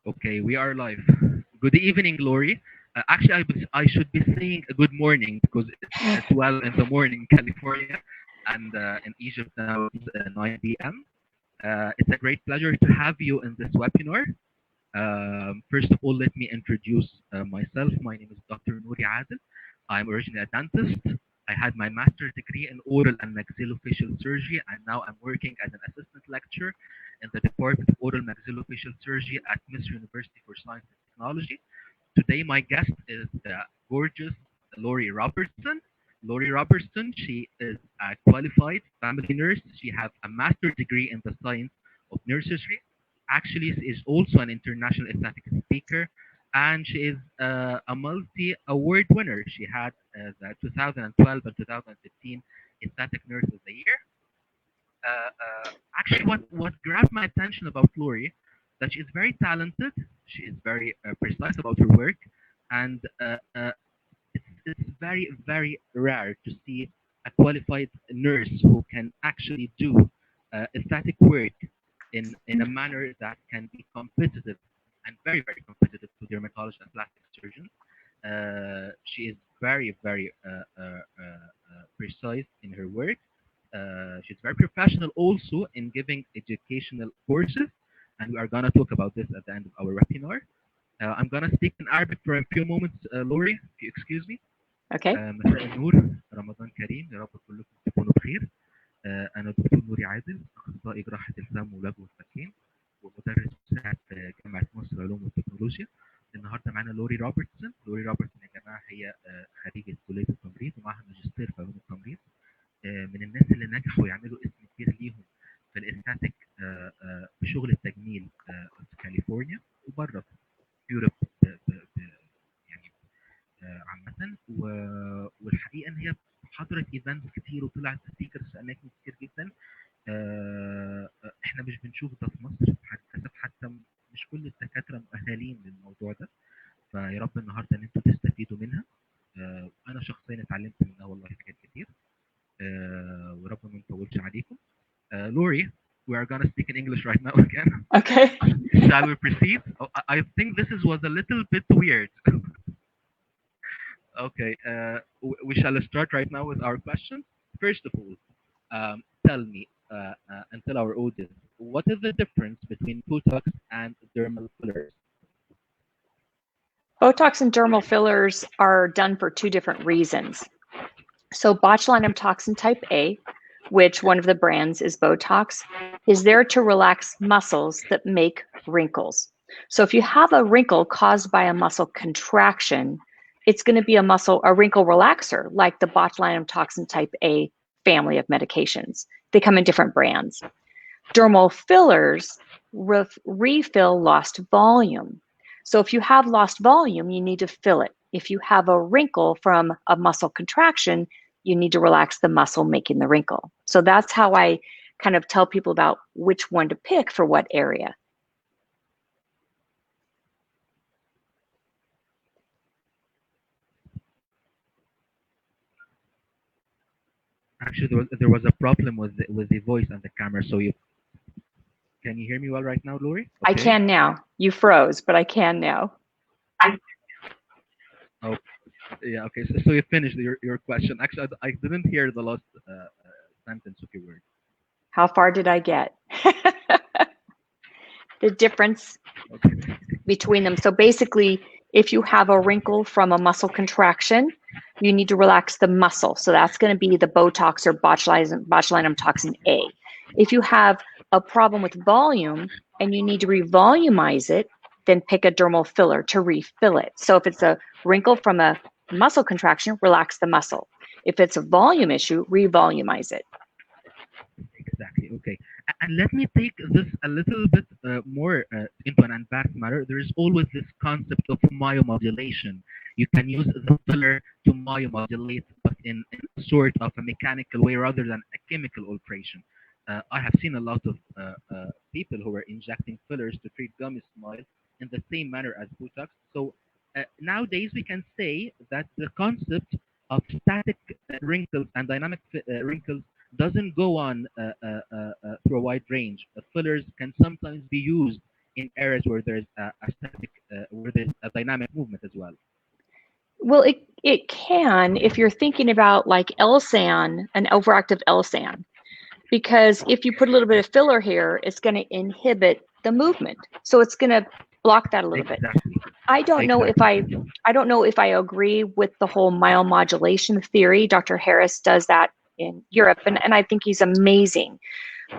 Okay, we are live. Good evening, Lori. Actually, I should be saying a good morning because it's 12 in the morning in California, and in Egypt now it's 9 p.m. It's a great pleasure to have you in this webinar. First of all, let me introduce myself. My name is Dr. Noury Adel. I'm originally a dentist. I had my master's degree in oral and maxillofacial surgery, and now I'm working as an assistant lecturer in the Department of Oral Maxillofacial Surgery at Misr University for Science and Technology. Today, my guest is gorgeous Lori Robertson. Lori Robertson, she is a qualified family nurse. She has a master's degree in the science of neurosurgery. Actually, she is also an international aesthetic speaker, and she is a multi-award winner. She had the 2012 and 2015 Aesthetic Nurse of the Year. Actually, what grabbed my attention about Lori, that she is very talented. She is very precise about her work, and it's very rare to see a qualified nurse who can actually do aesthetic work in a manner that can be competitive and very competitive to dermatologists and plastic surgeons. She is very precise in her work. She's very professional also in giving educational courses, and we are going to talk about this at the end of our webinar. I'm going to speak in Arabic for a few moments, Lori, if you excuse me. Okay. مساء النور، رمضان كريم، يا رب كلكم تكونوا بخير. أنا دكتور نوري عادل، أخصائي جراحة الفم والوجه والفكين، ومدرس مساعد في جامعة مصر للعلوم والتكنولوجيا. النهارده معانا لوري روبرتسون. لوري روبرتسون يا جماعة هي خريجة كلية التمريض ومعها ماجستير في علوم التمريض. من الناس اللي نجحوا يعملوا اسم كبير ليهم في الاستاتيك في شغل التجميل في كاليفورنيا وبره في يوروب يعني عامة. والحقيقة إن هي حضرت ايفنتس كتير وطلعت سبيكرز في أماكن كتير جدا. إحنا مش بنشوف ده في مصر حتى مش كل الدكاترة مؤهلين للموضوع ده. فيا رب النهارده إن أنتوا تستفيدوا منها. أنا شخصيا اتعلمت منها والله حاجات كتير. ورب ما نطولش عليكم. Lori, we are gonna speak in English right now again. Okay. Shall we proceed? Oh, I think was a little bit weird. Okay, we shall start right now with our questions. First of all, tell me and tell our audience, what is the difference between Botox and dermal fillers? Botox and dermal fillers are done for two different reasons. So botulinum toxin type A, which one of the brands is Botox, is there to relax muscles that make wrinkles. So if you have a wrinkle caused by a muscle contraction, it's going to be a wrinkle relaxer, like the botulinum toxin type A family of medications. They come in different brands. Dermal fillers refill lost volume. So if you have lost volume, you need to fill it. If you have a wrinkle from a muscle contraction, you need to relax the muscle making the wrinkle. So that's how I kind of tell people about which one to pick for what area. Actually, there was a problem with the voice and the camera. So can you hear me well right now, Lori? Okay. I can now. You froze, but I can now. Oh, yeah. Okay. So you finished your question. Actually, I didn't hear the last sentence of your word. How far did I get? The difference between them. So basically, if you have a wrinkle from a muscle contraction, you need to relax the muscle. So that's going to be the Botox or botulinum toxin A. If you have a problem with volume and you need to revolumize it, then pick a dermal filler to refill it. So if it's a wrinkle from a muscle contraction, relax the muscle. If it's a volume issue, revolumize it. Exactly. Okay. And let me take this a little bit more into an advanced matter. There is always this concept of myomodulation. You can use the filler to myomodulate, but in sort of a mechanical way rather than a chemical alteration. I have seen a lot of people who are injecting fillers to treat gummy smiles in the same manner as Botox. So nowadays we can say that the concept of static wrinkles and dynamic wrinkles doesn't go on through a wide range. Fillers can sometimes be used in areas where there's a static, where there's a dynamic movement as well? Well, it can if you're thinking about like LSAN, an overactive LSAN, because if you put a little bit of filler here, it's going to inhibit the movement. So it's going to block that a little bit. I don't know if I agree with the whole myomodulation theory. Dr. Harris does that in Europe, and I think he's amazing.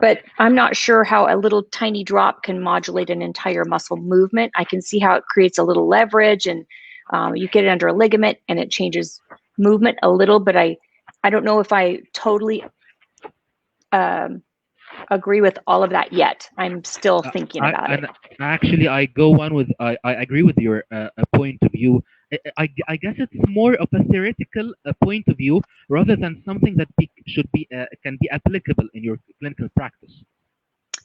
But I'm not sure how a little tiny drop can modulate an entire muscle movement. I can see how it creates a little leverage, and you get it under a ligament and it changes movement a little, but I don't know if I totally agree with all of that yet. I'm still thinking about it. Actually, I agree with your point of view. I guess it's more of a theoretical point of view rather than something that should be can be applicable in your clinical practice.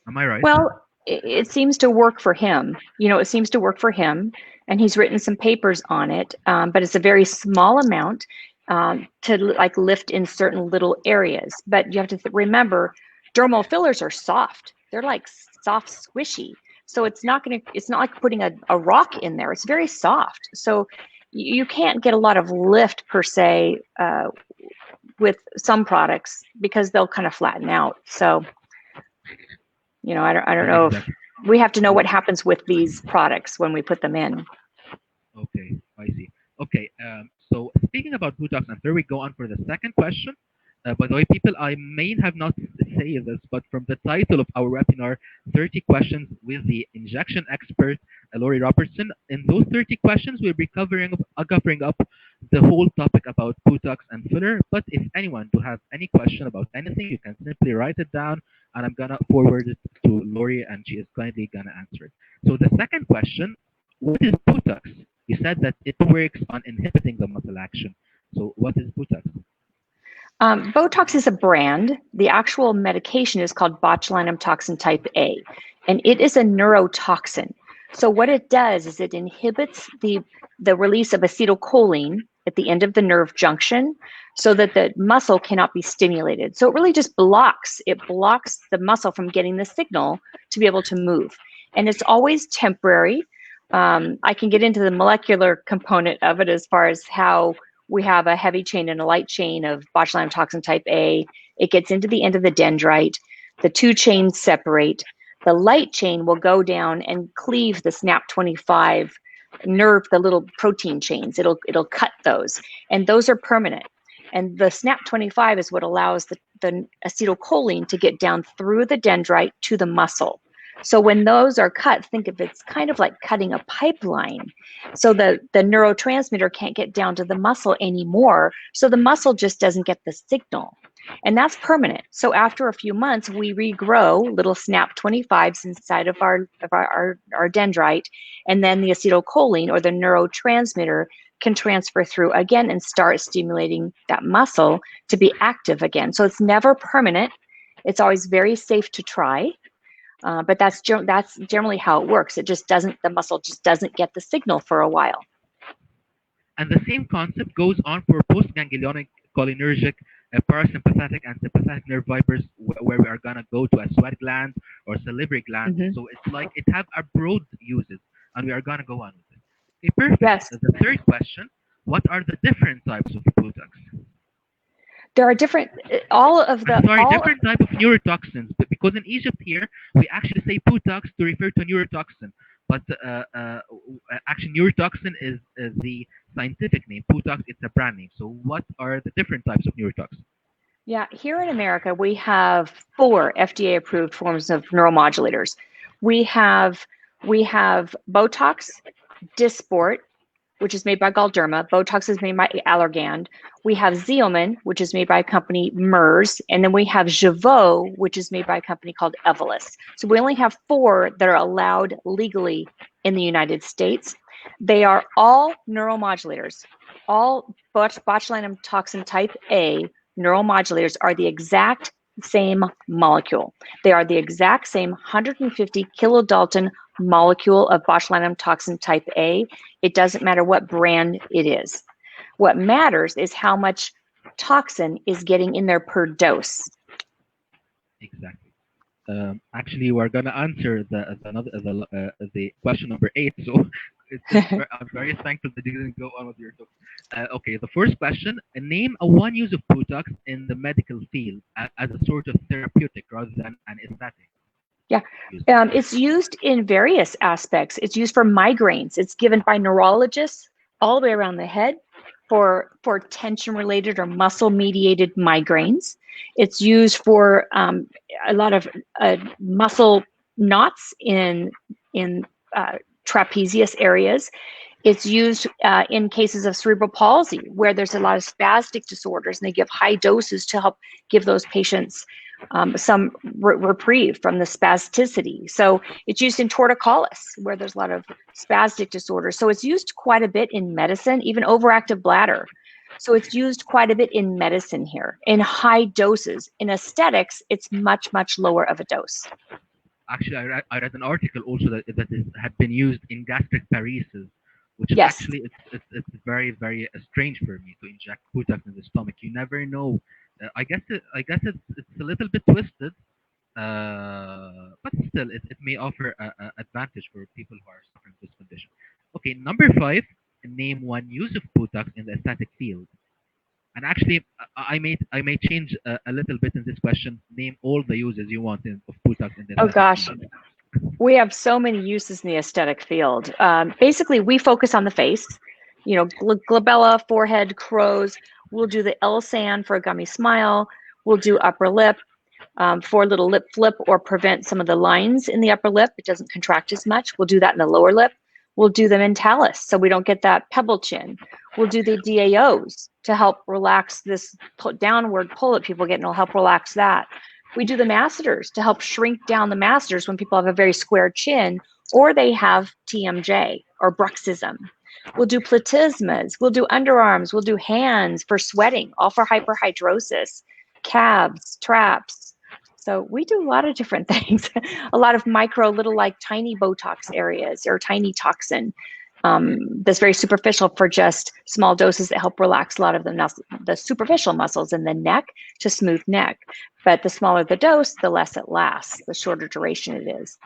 Am I right? Well, it seems to work for him. It seems to work for him, and he's written some papers on it. But it's a very small amount to like lift in certain little areas. But you have to remember, dermal fillers are soft. They're like soft, squishy. So it's not like putting a rock in there. It's very soft. So you can't get a lot of lift per se with some products because they'll kind of flatten out. So, I don't know if we have to know what happens with these products when we put them in. Okay, I see. Okay, so speaking about Botox, and here we go on for the second question. By the way, people, I may have not said this, but from the title of our webinar, 30 questions with the injection expert, Noury Robertson, in those 30 questions, we'll be covering up the whole topic about Botox and filler. But if anyone do have any question about anything, you can simply write it down, and I'm going to forward it to Noury, and she is kindly going to answer it. So the second question, what is Botox? You said that it works on inhibiting the muscle action. So what is Botox? Botox is a brand. The actual medication is called botulinum toxin type A, and it is a neurotoxin. So what it does is it inhibits the release of acetylcholine at the end of the nerve junction so that the muscle cannot be stimulated. So it really just blocks the muscle from getting the signal to be able to move. And it's always temporary. I can get into the molecular component of it as far as how we have a heavy chain and a light chain of botulinum toxin type A. It gets into the end of the dendrite. The two chains separate. The light chain will go down and cleave the SNAP25 nerve, the little protein chains. It'll cut those, and those are permanent. And the SNAP25 is what allows the acetylcholine to get down through the dendrite to the muscle. So when those are cut, think of it's kind of like cutting a pipeline. So the neurotransmitter can't get down to the muscle anymore. So the muscle just doesn't get the signal. And that's permanent. So after a few months, we regrow little SNAP25s inside of our dendrite. And then the acetylcholine or the neurotransmitter can transfer through again and start stimulating that muscle to be active again. So it's never permanent. It's always very safe to try. But that's generally how it works. The muscle just doesn't get the signal for a while. And the same concept goes on for postganglionic cholinergic parasympathetic and sympathetic nerve fibers, where we are gonna go to a sweat gland or salivary gland. Mm-hmm. So it's like it have a broad uses, and we are gonna go on with it. Okay, perfect. Yes. The third question: what are the different types of Botox? There are different, type of neurotoxins, but because in Egypt here, we actually say Botox to refer to neurotoxin, but actually neurotoxin is the scientific name. Botox, it's a brand name. So what are the different types of neurotoxin? Yeah, here in America, we have 4 FDA-approved forms of neuromodulators. We have Botox, Dysport, which is made by Galderma. Botox is made by Allergan. We have Xeomin, which is made by a company, MERS. And then we have Jeuveau, which is made by a company called Evolus. So we only have 4 that are allowed legally in the United States. They are all neuromodulators. All botulinum toxin type A neuromodulators are the exact same molecule. They are the exact same 150 kilodalton molecule of botulinum toxin type A. It doesn't matter what brand it is. What matters is how much toxin is getting in there per dose. Exactly. Actually, we're gonna answer the question number 8. So I'm very thankful that you didn't go on with your talk. Okay, the first question: name a one use of Botox in the medical field as a sort of therapeutic rather than an aesthetic Yeah, use. it's used in various aspects. It's used for migraines. It's given by neurologists all the way around the head for tension-related or muscle-mediated migraines. It's used for a lot of muscle knots in trapezius areas. It's used in cases of cerebral palsy, where there's a lot of spastic disorders, and they give high doses to help give those patients some reprieve from the spasticity. So it's used in torticollis, where there's a lot of spastic disorders. So it's used quite a bit in medicine, even overactive bladder. So it's used quite a bit in medicine here, in high doses. In aesthetics, it's much, much lower of a dose. Actually, I read an article also that had been used in gastric paresis, which is Yes. actually it's very very strange for me to inject Botox in the stomach. You never know. I guess it's a little bit twisted, but still it may offer a advantage for people who are suffering this condition. Okay, number 5. Name one use of Botox in the aesthetic field. And actually, I may change a little bit in this question. Name all the uses you want of Botox in the Oh aesthetic gosh, field. we have so many uses in the aesthetic field. Basically, we focus on the face, glabella, forehead, crows. We'll do the L-SAN for a gummy smile. We'll do upper lip for a little lip flip or prevent some of the lines in the upper lip. It doesn't contract as much. We'll do that in the lower lip. We'll do them in talus so we don't get that pebble chin. We'll do the DAOs to help relax this downward pull that people get, and it'll help relax that. We do the masseters to help shrink down the masseters when people have a very square chin or they have TMJ or bruxism. We'll do platysmas. We'll do underarms. We'll do hands for sweating, all for hyperhidrosis, calves, traps. So we do a lot of different things, a lot of micro, little like tiny Botox areas or tiny toxin that's very superficial for just small doses that help relax a lot of the superficial muscles in the neck to smooth neck. But the smaller the dose, the less it lasts, the shorter duration it is.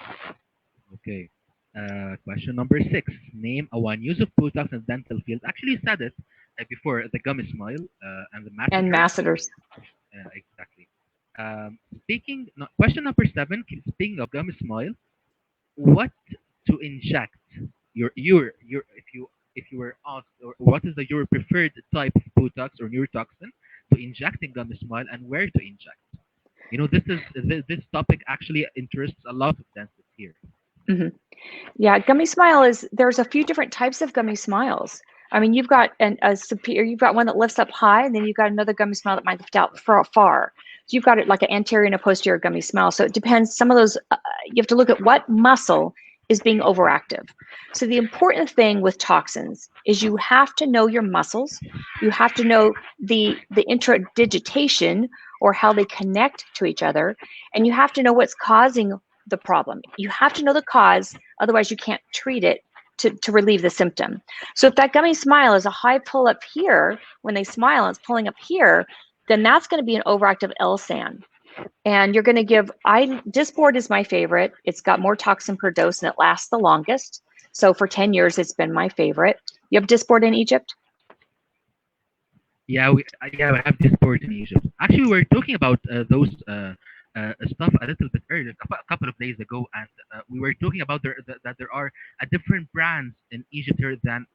Okay. Question number 6. Name a one use of Botox in the dental field. Actually, you said it before, the Gummy Smile and the And masseter. masseters. Exactly. Question number 7. Speaking of Gummy Smile, what to inject? If you were asked, or what is your preferred type of Botox or neurotoxin to inject in Gummy Smile, and where to inject? This topic actually interests a lot of dentists here. Mm-hmm. Yeah, Gummy Smile there's a few different types of Gummy Smiles. I mean, you've got you've got one that lifts up high, and then you've got another Gummy Smile that might lift out far. So you've got it like an anterior and a posterior Gummy Smile. So it depends. Some of those, you have to look at what muscle is being overactive. So the important thing with toxins is you have to know your muscles. You have to know the intradigitation, or how they connect to each other, and you have to know what's causing the problem. You have to know the cause, otherwise you can't treat it to relieve the symptom. So if that Gummy Smile is a high pull up here, when they smile and it's pulling up here, then that's going to be an overactive L-SAN. And you're going to give, Dysport is my favorite. It's got more toxin per dose and it lasts the longest. So for 10 years, it's been my favorite. You have Dysport in Egypt? Yeah, we have this sport in Egypt. Actually, we were talking about those stuff a little bit earlier, a couple of days ago, and we were talking about that there are a different brands in Egypt here than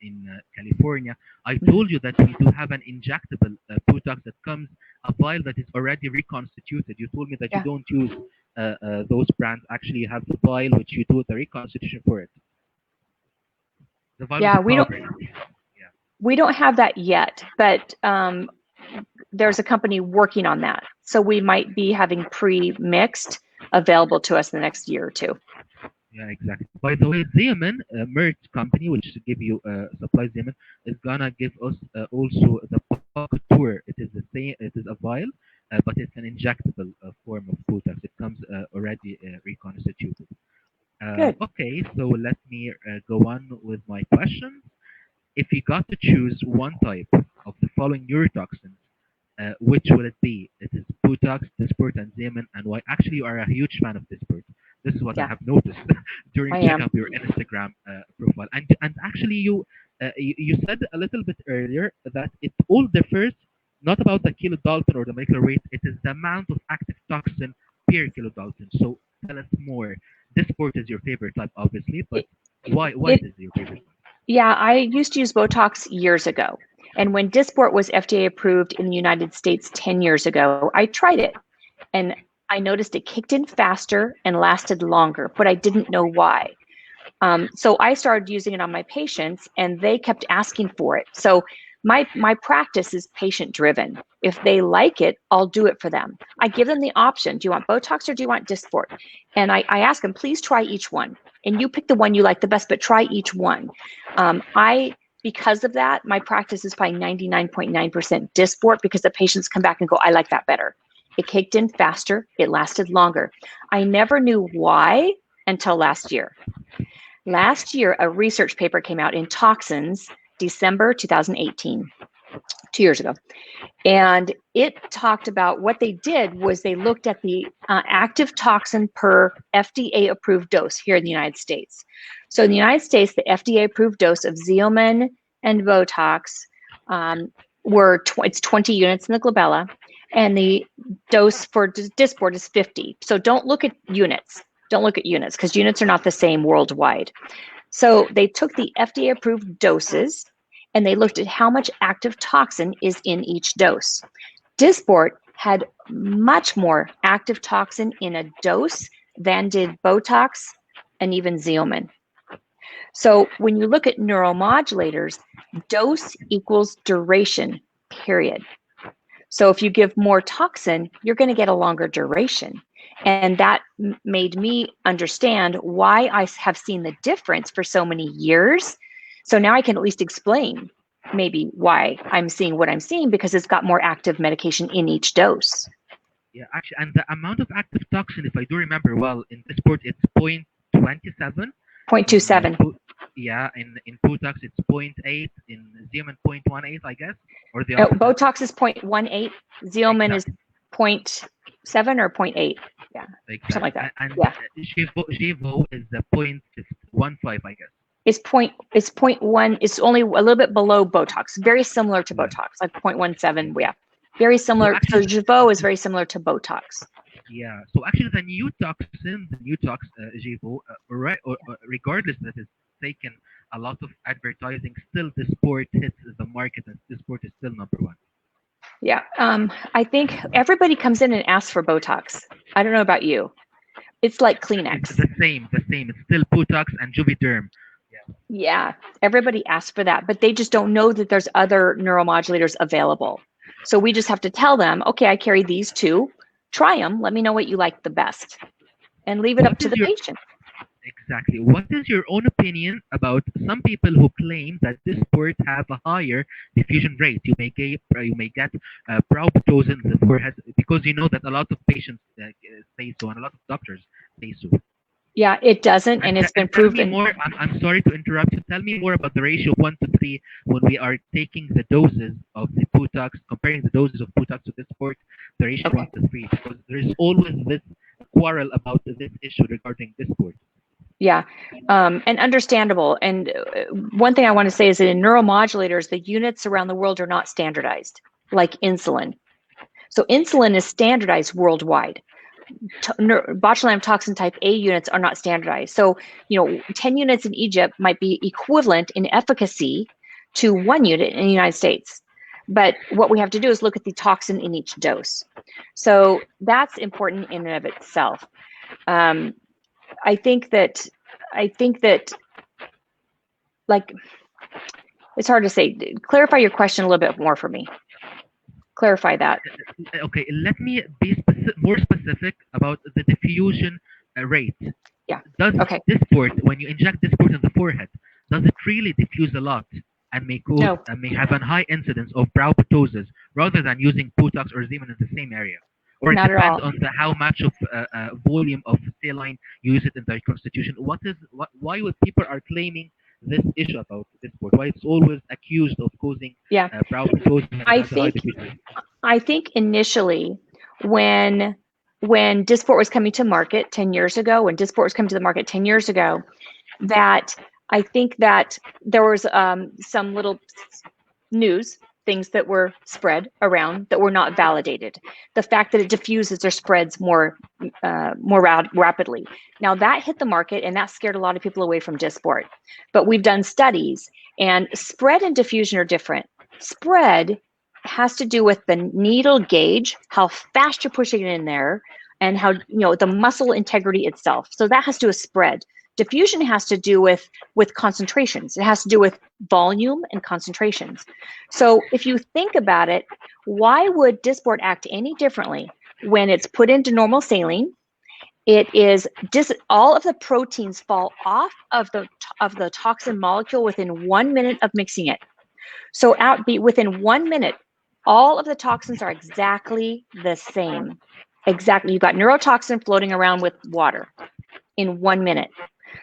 in California. I told you that we do have an injectable Botox that comes a vial that is already reconstituted. You told me that you Yeah. don't use those brands. Actually, you have the vial which you do the reconstitution for it. The vial Yeah, with the powder. Yeah. we don't have that yet, but there's a company working on that. So we might be having pre-mixed available to us in the next year or two. Yeah, exactly. By the way, Xeomin, Merck company, which give you supply Xeomin, is gonna give us also the Pocket Tour. It is the same. It is a vial, but it's an injectable form of Botox. It comes already reconstituted. Good. Okay, so let me go on with my question. If you got to choose one type of the following neurotoxins which will it be? It is Botox, Dysport, and Xeomin, and why? Actually, you are a huge fan of Dysport. This is what I Yeah, have noticed during I checking am. up your Instagram profile. And actually, you said a little bit earlier that it all differs not about the kilodalton or the molecular weight. It is the amount of active toxin per kilodalton. So tell us more. Dysport is your favorite type, obviously, but It, why it it is your favorite one? Yeah, I used to use Botox years ago. And when Dysport was FDA approved in the United States 10 years ago, I tried it and I noticed it kicked in faster and lasted longer, but I didn't know why. So I started using it on my patients and they kept asking for it. So my practice is patient driven. If they like it, I'll do it for them. I give them the option. Do you want Botox or do you want Dysport? And I ask them, please try each one. And you pick the one you like the best, but try each one. Because of that, my practice is probably 99.9% Dysport because the patients come back and go, I like that better. It kicked in faster. It lasted longer. I never knew why until last year. Last year, a research paper came out in Toxins, December 2018, 2 years ago. And it talked about what they did was they looked at the active toxin per FDA approved dose here in the United States. So in the United States, the FDA approved dose of Xeomin and Botox it's 20 units in the glabella, and the dose for Dysport is 50. So don't look at units. Don't look at units because units are not the same worldwide. So they took the FDA approved doses and they looked at how much active toxin is in each dose. Dysport had much more active toxin in a dose than did Botox and even Xeomin. So when you look at neuromodulators, dose equals duration, period. So if you give more toxin, you're going to get a longer duration. And that made me understand why I have seen the difference for so many years. So now I can at least explain maybe why I'm seeing what I'm seeing because it's got more active medication in each dose. Yeah, actually, and the amount of active toxin, if I do remember well, in Dysport it's 0.27. In 0.27. yeah, in Botox it's zero point 0.8. In Xeomin 0.18, I guess, or the opposite. Botox is 0.18. Xeomin is Exactly. 0.7 or 0.8. Yeah, something like Exactly. that. And Yeah. Givo is the 0.15, I guess. It's 0.1. It's only a little bit below Botox. Very similar to Yeah. Botox, like 0.17. Yeah, very So similar. So actually, Jeuveau is very similar to Botox. yeah. So actually, the new toxin, the new tox Givo, regardless that it's taken a lot of advertising, still the sport hits the market, and the sport is still number one. Yeah, I think everybody comes in and asks for Botox. I don't know about you. It's like It's Kleenex. the same. It's still Botox and Juvederm. Yeah. Yeah, everybody asks for that, but they just don't know that there's other neuromodulators available. So we just have to tell them, okay, I carry these two. Try them. Let me know what you like the best, and leave it up What to is the your patient. Exactly. What is your own opinion about some people who claim that this sport have a higher diffusion rate? You may get brow ptosis in the forehead because you know that a lot of patients say so, and a lot of doctors say so. Yeah, it doesn't, and it's been And tell me proven. more. I'm sorry to interrupt you. Tell me more about the ratio of 1 to 3 when we are taking the doses of the Botox, comparing the doses of Botox to this sport. The ratio Okay. 1 to 3, because there is always this quarrel about this issue regarding this sport. Yeah, and understandable. And one thing I want to say is that in neuromodulators, the units around the world are not standardized, like insulin. So insulin is standardized worldwide. Botulinum toxin type A units are not standardized. So, 10 units in Egypt might be equivalent in efficacy to 1 unit in the United States. But what we have to do is look at the toxin in each dose. So that's important in and of itself. I think that, like, it's hard to say. Clarify your question a little bit more for me. Clarify that. Okay, let me be more specific about the diffusion rate. Yeah. Does Okay. this sport, when you inject this sport in the forehead, does it really diffuse a lot and may cause No, may have a high incidence of brow ptosis rather than using Botox or Xeomin in the same area? Or it not at depends all. on how much of volume of saline you use it in the constitution. Why would people are claiming this issue about Dysport? Why it's always accused of causing Yeah. brow necrosis and I has a high think diffusion? I think initially when Dysport was coming to market 10 years ago, when Dysport was coming to the market 10 years ago, that I think that there was some little news things that were spread around that were not validated. The fact that it diffuses or spreads more rapidly. Now that hit the market and that scared a lot of people away from Dysport. But we've done studies, and spread and diffusion are different. Spread has to do with the needle gauge, how fast you're pushing it in there, and how, the muscle integrity itself. So that has to do with spread. Diffusion has to do with concentrations. It has to do with volume and concentrations. So if you think about it, why would Dysport act any differently when it's put into normal saline? It is all of the proteins fall off of the toxin molecule within 1 minute of mixing it. So within 1 minute, all of the toxins are exactly the same. Exactly. You've got neurotoxin floating around with water in 1 minute.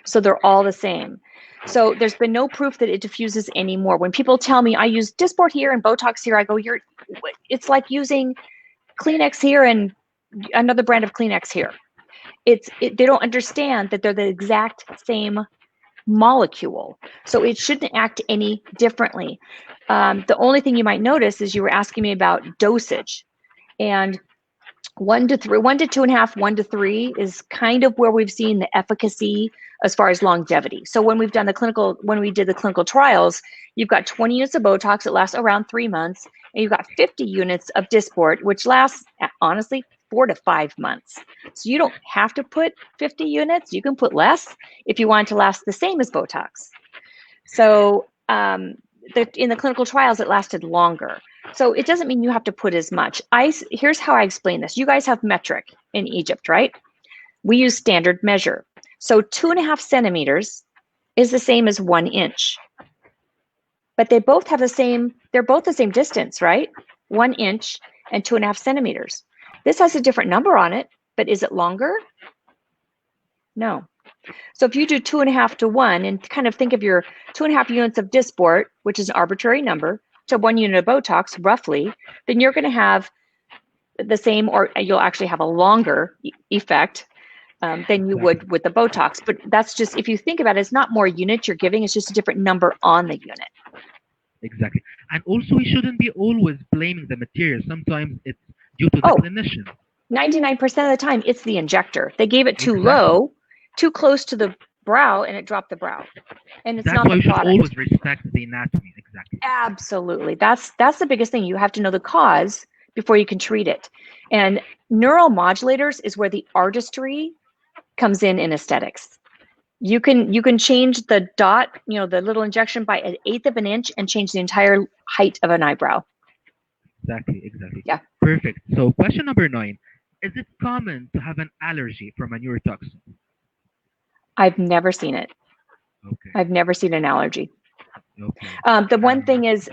So they're all the same. So there's been no proof that it diffuses anymore. When people tell me I use Dysport here and Botox here, I go, it's like using Kleenex here and another brand of Kleenex here. They don't understand that they're the exact same molecule. So it shouldn't act any differently. The only thing you might notice is you were asking me about dosage. And 1 to 3, 1 to 2.5, 1 to 3 is kind of where we've seen the efficacy as far as longevity. So when we did the clinical trials, you've got 20 units of Botox that lasts around 3 months, and you've got 50 units of Dysport, which lasts, honestly, 4 to 5 months. So you don't have to put 50 units. You can put less if you want it to last the same as Botox. So in the clinical trials, it lasted longer. So it doesn't mean you have to put as much. Here's how I explain this. You guys have metric in Egypt, right? We use standard measure. So 2.5 centimeters is the same as 1 inch. But they're both the same distance, right? 1 inch and 2.5 centimeters. This has a different number on it, but is it longer? No. So if you do 2.5 to 1 and kind of think of your 2.5 units of Dysport, which is an arbitrary number, to 1 unit of Botox, roughly, then you're going to have the same, or you'll actually have a longer effect than you would with the Botox. But that's just, if you think about it, it's not more units you're giving, it's just a different number on the unit. Exactly. And also, we shouldn't be always blaming the material. Sometimes it's due to the clinician. 99% of the time, it's the injector. They gave it too low, too close to the brow, and it dropped the brow. And it's not the product. That's why we should always respect the anatomy. Exactly. Absolutely. That's the biggest thing. You have to know the cause before you can treat it. And neuromodulators is where the artistry comes in aesthetics. You can change the dot, the little injection by 1/8 of an inch and change the entire height of an eyebrow. Exactly. Yeah. Perfect. So question number 9. Is it common to have an allergy from a neurotoxin? I've never seen it. Okay. I've never seen an allergy. Okay. The one thing is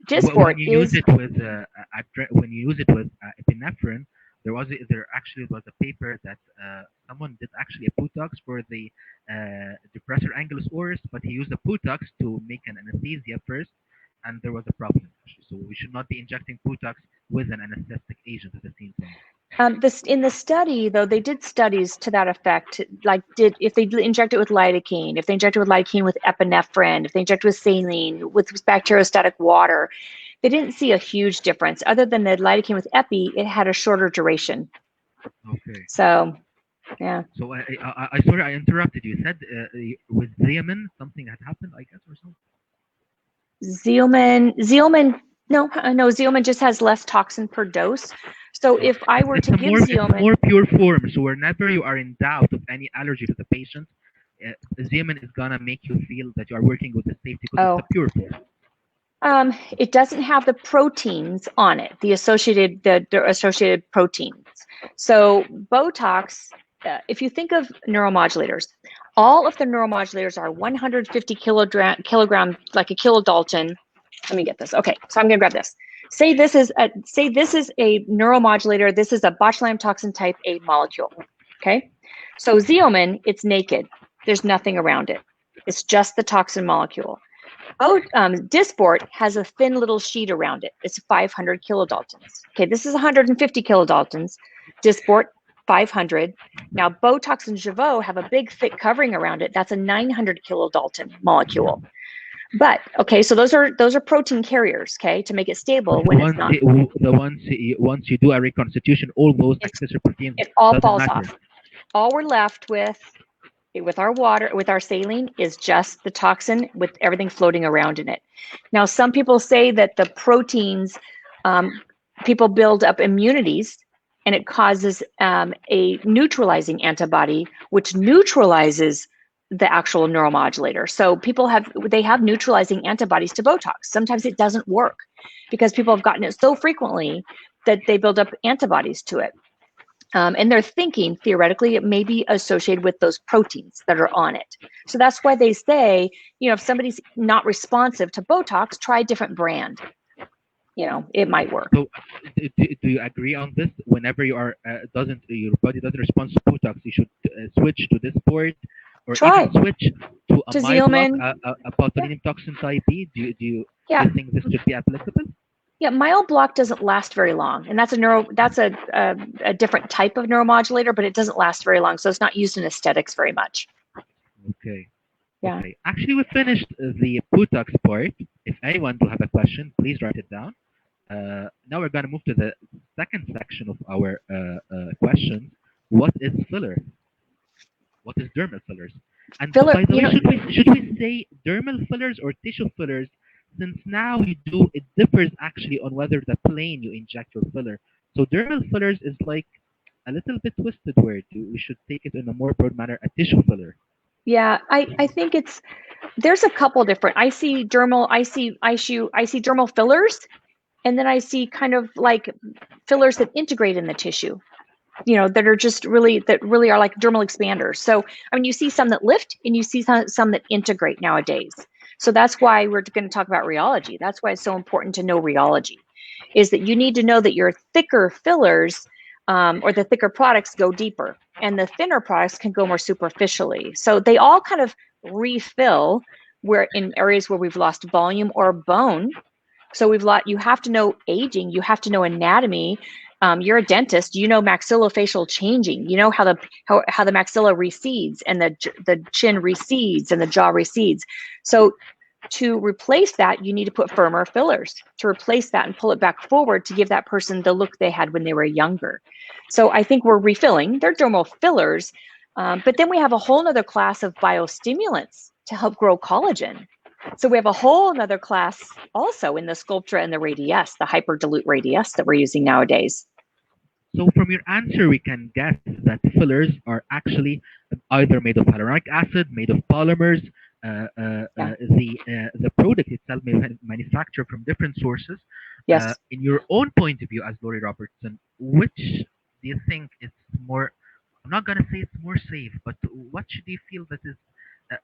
Dysport when you use it with epinephrine, there actually was a paper that someone did actually a Botox for the depressor angulus oris, but he used a Botox to make an anesthesia first, and there was a problem. So we should not be injecting Botox with an anesthetic agent at the same time. In the study, though, they did studies to that effect. Like, if they inject it with lidocaine, if they inject it with lidocaine with epinephrine, if they inject it with saline, with bacteriostatic water, they didn't see a huge difference. Other than the lidocaine with epi, it had a shorter duration. Okay. So, yeah. So I sorry I interrupted you. You said with Xeomin something had happened, I guess, or something. Xeomin. No, Xeomin just has less toxin per dose. So if I were to give Xeomin... It's more pure form. So whenever you are in doubt of any allergy to the patient, Xeomin is going to make you feel that you are working with the safety because it's a pure form. It doesn't have the proteins on it, the associated proteins. So Botox, if you think of neuromodulators, all of the neuromodulators are 150 kilogram, like a kilodalton. Let me get this. Okay, so I'm going to grab this. Say this is a neuromodulator. This is a botulinum toxin type A molecule. Okay, so Xeomin, it's naked. There's nothing around it. It's just the toxin molecule. Dysport has a thin little sheet around it. It's 500 kilodaltons. Okay, this is 150 kilodaltons. Dysport, 500. Now, Botox and Jeuveau have a big, thick covering around it. That's a 900 kilodalton molecule. But okay, so those are protein carriers. Okay, to make it stable when it's not. Once you do a reconstitution, all those accessory proteins, it all falls off. All we're left with our water, with our saline, is just the toxin with everything floating around in it. Now, some people say that the proteins, people build up immunities, and it causes a neutralizing antibody, which neutralizes the actual neuromodulator. So people have neutralizing antibodies to Botox. Sometimes it doesn't work because people have gotten it so frequently that they build up antibodies to it. And they're thinking, theoretically, it may be associated with those proteins that are on it. So that's why they say, if somebody's not responsive to Botox, try a different brand. It might work. So do you agree on this? Whenever your body doesn't respond to Botox, you should switch to this sport, or even switch to a MyoBlock, a botulinum toxin type B. Do you think this should be applicable? Yeah, MyoBlock doesn't last very long, and that's a different type of neuromodulator, but it doesn't last very long, so it's not used in aesthetics very much. Okay. Yeah. Okay. Actually, we finished the Botox part. If anyone will have a question, please write it down. Now we're going to move to the second section of our questions. What is filler? What is dermal fillers? And by the way, should we say dermal fillers or tissue fillers? Since now it differs actually on whether the plane you inject your filler. So dermal fillers is like a little bit twisted word. We should take it in a more broad manner, a tissue filler. Yeah, I think there's a couple different. I see dermal fillers, and then I see kind of like fillers that integrate in the tissue, that are just that really are like dermal expanders. So, you see some that lift and you see some that integrate nowadays. So that's why we're going to talk about rheology. That's why it's so important to know rheology, is that you need to know that your thicker fillers or the thicker products go deeper, and the thinner products can go more superficially. So they all kind of refill where in areas where we've lost volume or bone. So you have to know aging, you have to know anatomy. You're a dentist, maxillofacial changing, how the maxilla recedes and the chin recedes and the jaw recedes. So to replace that, you need to put firmer fillers to replace that and pull it back forward to give that person the look they had when they were younger. So I think we're refilling. They're dermal fillers, but then we have a whole nother class of biostimulants to help grow collagen. So we have a whole nother class also in the Sculptra and the Radiesse, the hyperdilute Radiesse that we're using nowadays. So from your answer, we can guess that fillers are actually either made of hyaluronic acid, made of polymers. The product itself may be manufactured from different sources. Yes. In your own point of view as Noury Robertson, which do you think is more, I'm not going to say it's more safe, but what should you feel that is,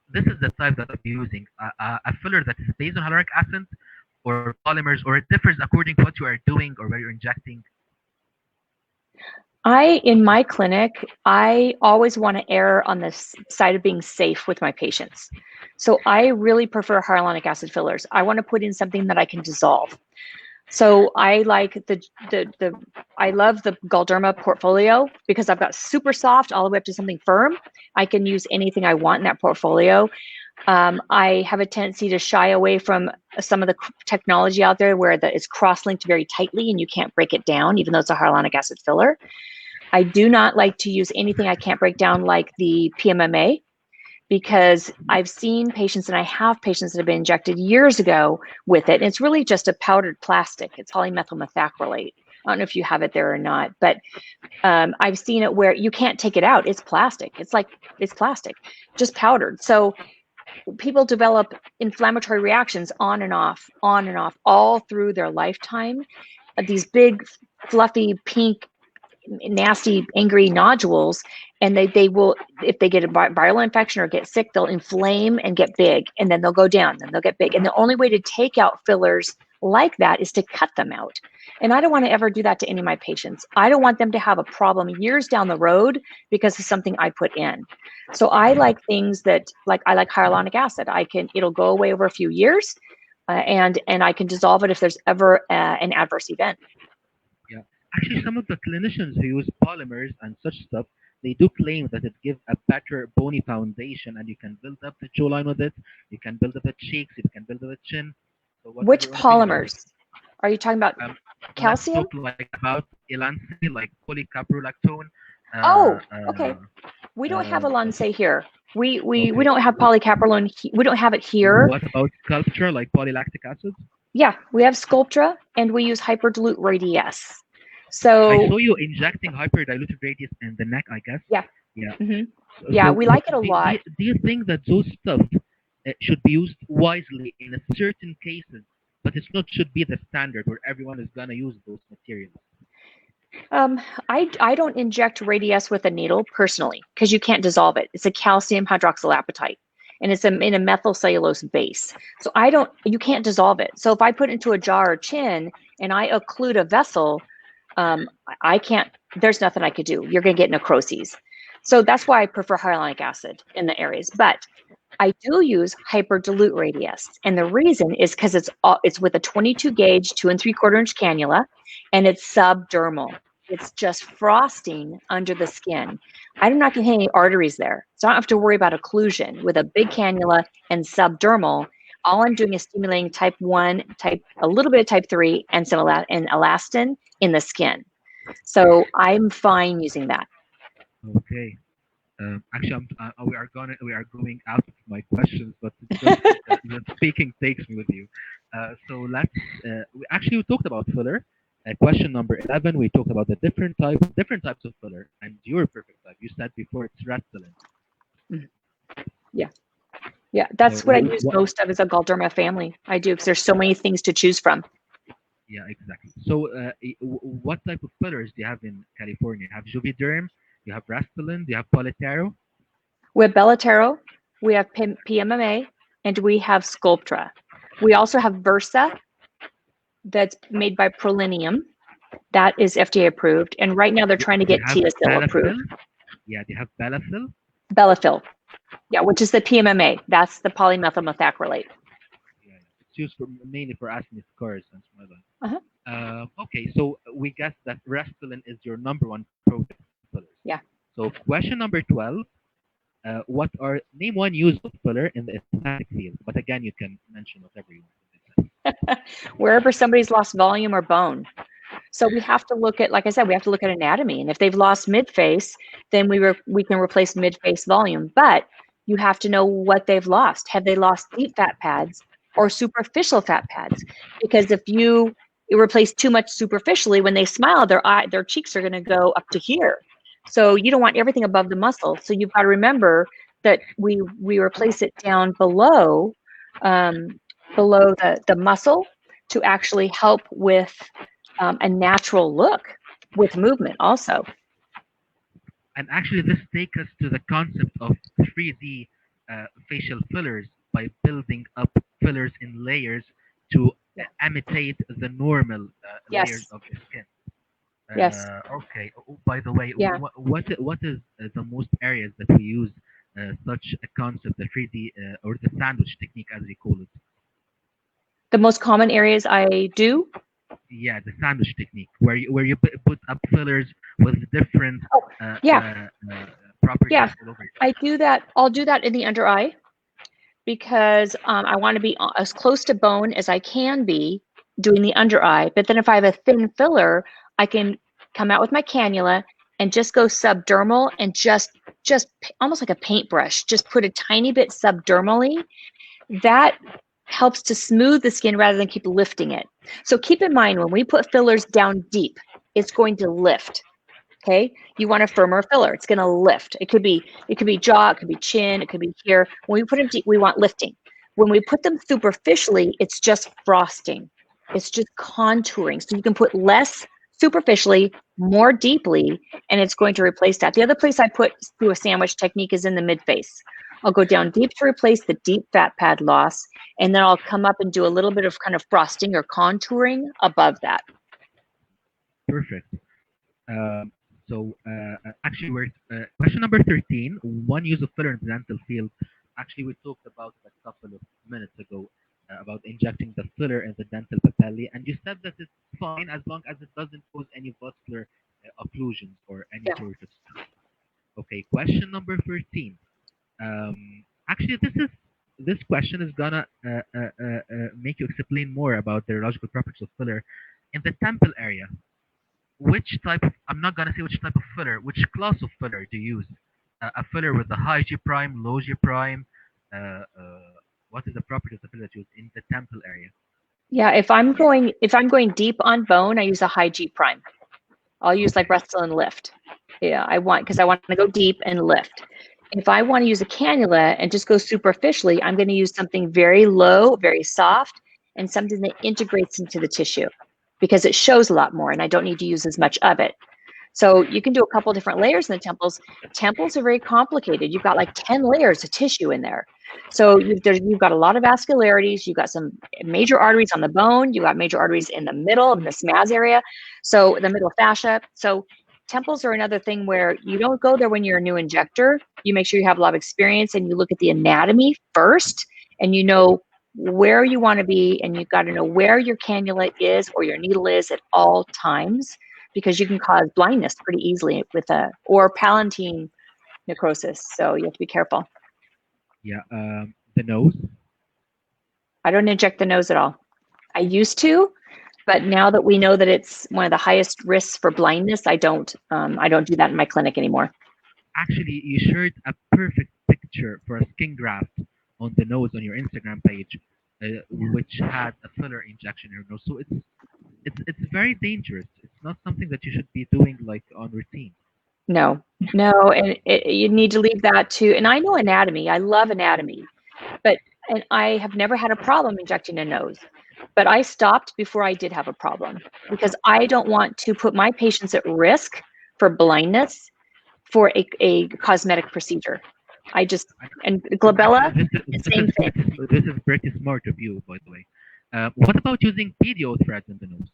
this is the type that I'm using, a filler that is based on hyaluronic acid or polymers, or it differs according to what you are doing or where you're injecting? In my clinic, I always want to err on the side of being safe with my patients. So I really prefer hyaluronic acid fillers. I want to put in something that I can dissolve. So I like I love the Galderma portfolio because I've got super soft all the way up to something firm. I can use anything I want in that portfolio. I have a tendency to shy away from some of the technology out there where it's cross-linked very tightly and you can't break it down, even though it's a hyaluronic acid filler. I do not like to use anything I can't break down like the PMMA, because I've seen patients, and I have patients that have been injected years ago with it. And it's really just a powdered plastic. It's polymethyl methacrylate. I don't know if you have it there or not, but I've seen it where you can't take it out. It's plastic. It's plastic, just powdered. So people develop inflammatory reactions on and off, all through their lifetime. These big, fluffy, pink, nasty, angry nodules, and they will, if they get a viral infection or get sick, they'll inflame and get big, and then they'll go down, then they'll get big. And the only way to take out fillers like that is to cut them out. And I don't want to ever do that to any of my patients. I don't want them to have a problem years down the road because of something I put in. So I like things that, like I like hyaluronic acid. It'll go away over a few years, and I can dissolve it if there's ever an adverse event. Yeah. Actually, some of the clinicians who use polymers and such stuff, they do claim that it gives a better bony foundation, and you can build up the jawline with it. You can build up the cheeks. You can build up the chin. So, what is Which your own opinion about polymers? Are you talking about it? Let's calcium? talk like about elancey, like polycaprolactone. Oh, okay. We don't have a Okay. Lancet here. We Okay. don't have polycaprolone. We don't have it here. What about Sculptra, like polylactic acid? Yeah, we have Sculptra, and we use hyperdilute radius. I So saw you injecting hyperdiluted radius in the neck, I guess. yeah, Yeah. yeah, So, we like it a lot. do you think that those stuff should be used wisely in certain cases, but it's not should be the standard where everyone is gonna use those materials? I don't inject radius with a needle personally because you can't dissolve it. It's a calcium hydroxylapatite, and it's in a methyl cellulose base. So you can't dissolve it. So if I put it into a jar or tin and I occlude a vessel, I can't. There's nothing I could do. You're gonna get necroses. So that's why I prefer hyaluronic acid in the areas. But I do use hyperdilute radius, and the reason is because it's with a 22 gauge 2 3/4 inch cannula, and it's subdermal. It's just frosting under the skin. I'm not going to hit any arteries there, so I don't have to worry about occlusion with a big cannula and subdermal. All I'm doing is stimulating type 1, a little bit of type 3, and some elastin in the skin. So I'm fine using that. Okay. Actually, we are going out of my questions, but it's just the speaking takes me with you. So we talked about filler. Question number 11, we talked about the different types of filler, and your perfect type. You said before it's Restylane. Yeah, that's what I use most of is a Galderma family. I do because there's so many things to choose from. Yeah, exactly. So, what type of fillers do you have in California? You have Juvederm, you have Restylane, do you have Politero? We have Bellatero, we have PMMA, and we have Sculptra. We also have Versa, that's made by Prolinium. That is FDA approved, and right now they're trying to get Teosil approved. Yeah, they have Belafil. Belafil, yeah, which is the PMMA. That's the polymethyl methacrylate. Yeah, it's used mainly for acne scars and similar. Okay, so we guess that Restylane is your number one product fillers. Yeah. So question number 12. Name one use of filler in the aesthetic field? But again, you can mention whatever you want. Wherever somebody's lost volume or bone. So we have to look at, like I said, we have to look at anatomy. And if they've lost mid-face, then we can replace mid-face volume. But you have to know what they've lost. Have they lost deep fat pads or superficial fat pads? Because if you replace too much superficially, when they smile, their cheeks are going to go up to here. So you don't want everything above the muscle. So you've got to remember that we replace it down below the muscle to actually help with a natural look with movement also. And actually, this takes us to the concept of 3D facial fillers by building up fillers in layers to imitate the normal layers of the skin. Yes. Okay. By the way, what is the most areas that we use such a concept, the 3D or the sandwich technique, as we call it? The most common areas I do? Yeah, the sandwich technique, where you put up fillers with different properties. Yeah, I do that. I'll do that in the under eye because I want to be as close to bone as I can be doing the under eye. But then if I have a thin filler, I can come out with my cannula and just go subdermal and just almost like a paintbrush, just put a tiny bit subdermally. That helps to smooth the skin rather than keep lifting it. So keep in mind, when we put fillers down deep, it's going to lift. Okay, you want a firmer filler. It's going to lift. It could be jaw, it could be chin, it could be here. When we put them deep, we want lifting. When we put them superficially, it's just frosting. It's just contouring. So you can put less superficially, more deeply, and it's going to replace that. The other place I put through a sandwich technique is in the mid-face. I'll go down deep to replace the deep fat pad loss, and then I'll come up and do a little bit of kind of frosting or contouring above that. Perfect. Actually, we're question number 13. One use of filler in the dental field. Actually, we talked about it a couple of minutes ago about injecting the filler in the dental papillae, and you said that it's fine as long as it doesn't cause any vascular occlusions or any Yeah. sort of stuff. Okay, question number 13. Actually, this question is gonna make you explain more about the neurological properties of filler in the temple area. Which type of, I'm not gonna say which type of filler, which class of filler do you use? A filler with a high G prime, low G prime. Uh, uh, what is the property of the filler that you use in the temple area? Yeah, if I'm going deep on bone, I use a high G prime. I'll use like Okay. Wrestle and Lift. Yeah, because I want to go deep and lift. If I want to use a cannula and just go superficially, I'm going to use something very low, very soft, and something that integrates into the tissue because it shows a lot more and I don't need to use as much of it. So you can do a couple different layers in the temples. Temples are very complicated. You've got like 10 layers of tissue in there. So you've got a lot of vascularities. You've got some major arteries on the bone. You've got major arteries in the middle, in the SMAS area. So the middle fascia. So temples are another thing where you don't go there when you're a new injector. You make sure you have a lot of experience and you look at the anatomy first and you know where you want to be and you've got to know where your cannula is or your needle is at all times because you can cause blindness pretty easily with or palatine necrosis. So you have to be careful. Yeah. The nose. I don't inject the nose at all. I used to, but now that we know that it's one of the highest risks for blindness, I don't do that in my clinic anymore. Actually, you shared a perfect picture for a skin graft on the nose on your Instagram page, which had a filler injection in your nose. So it's very dangerous. It's not something that you should be doing like on routine. No, and you need to leave that to, and I know anatomy. I love anatomy, and I have never had a problem injecting a nose. But I stopped before I did have a problem because I don't want to put my patients at risk for blindness for a cosmetic procedure. And glabella, the same thing. This is pretty smart of you, by the way. What about using pedio threads in the nose?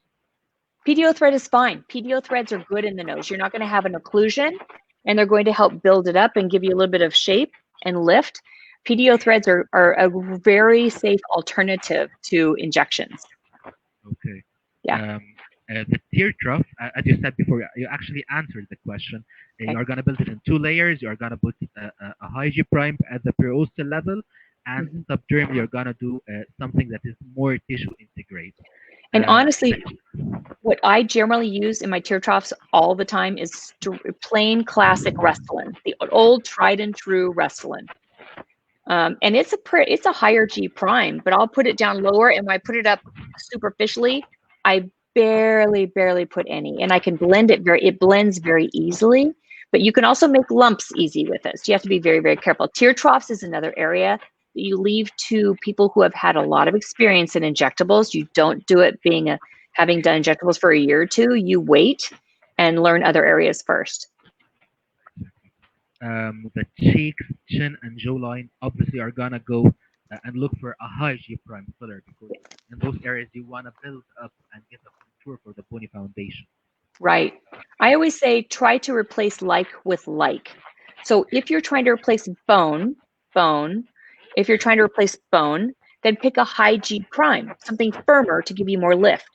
Pedio thread is fine. Pedio threads are good in the nose. You're not going to have an occlusion and they're going to help build it up and give you a little bit of shape and lift. Pedio threads are a very safe alternative to injections. Okay. Yeah. The tear trough, as you said before, you actually answered the question. Okay. You're going to build it in two layers. You're going to put a high G prime at the periosteal level, and subderm, you're going to do something that is more tissue integrate. And honestly, what I generally use in my tear troughs all the time is plain classic Restylane, the old tried and true Restylane. And it's a higher G prime, but I'll put it down lower, and when I put it up superficially, I barely put any, and I can blend it it blends very easily, but you can also make lumps easy with it. So you have to be very careful. Tear troughs is another area that you leave to people who have had a lot of experience in injectables. You don't do it having done injectables for a year or two. You wait and learn other areas first. The cheeks, chin, and jawline obviously are gonna go and look for a high G prime filler because in those areas you wanna build up and get a contour for the bony foundation. Right. I always say try to replace like with like. So if you're trying to replace bone, if you're trying to replace bone, then pick a high G prime, something firmer to give you more lift.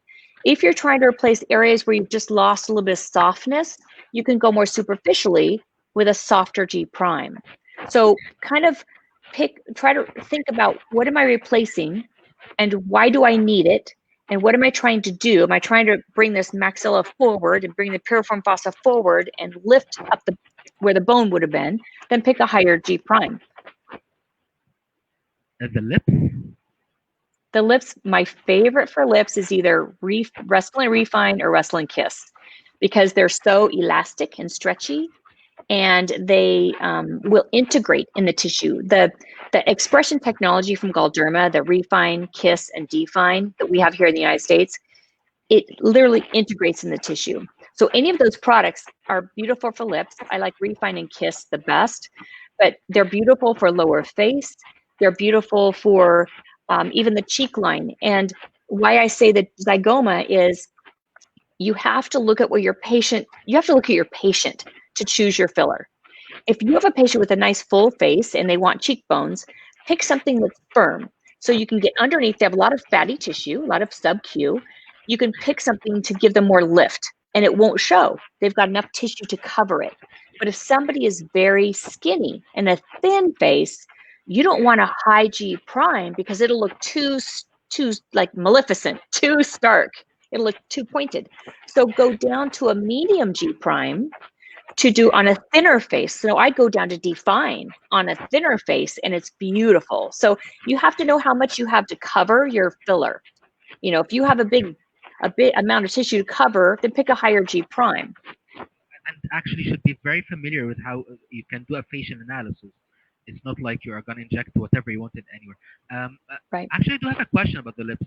If you're trying to replace areas where you've just lost a little bit of softness, you can go more superficially with a softer G prime. So kind of try to think about what am I replacing and why do I need it? And what am I trying to do? Am I trying to bring this maxilla forward and bring the piriform fossa forward and lift up where the bone would have been? Then pick a higher G prime. The lips? The lips, my favorite for lips is either Restylane Refine or Restylane Kiss because they're so elastic and stretchy, and they will integrate in the tissue. The expression technology from Galderma, the Refine, Kiss, and Define that we have here in the United States, it literally integrates in the tissue. So any of those products are beautiful for lips. I like Refine and Kiss the best, but they're beautiful for lower face. They're beautiful for even the cheek line. And why I say that zygoma is you have to look at what your patient, you have to look at your patient to choose your filler. If you have a patient with a nice full face and they want cheekbones, pick something that's firm. So you can get underneath, they have a lot of fatty tissue, a lot of sub-Q. You can pick something to give them more lift and it won't show. They've got enough tissue to cover it. But if somebody is very skinny and a thin face, you don't want a high G prime because it'll look too like Maleficent, too stark. It'll look too pointed. So go down to a medium G prime to do on a thinner face. So I go down to define on a thinner face and it's beautiful. So you have to know how much you have to cover your filler. You know, if you have a big amount of tissue to cover, then pick a higher G prime. And actually should be very familiar with how you can do a facial analysis. It's not like you are going to inject whatever you wanted anywhere. Right. Actually, I do have a question about the lips.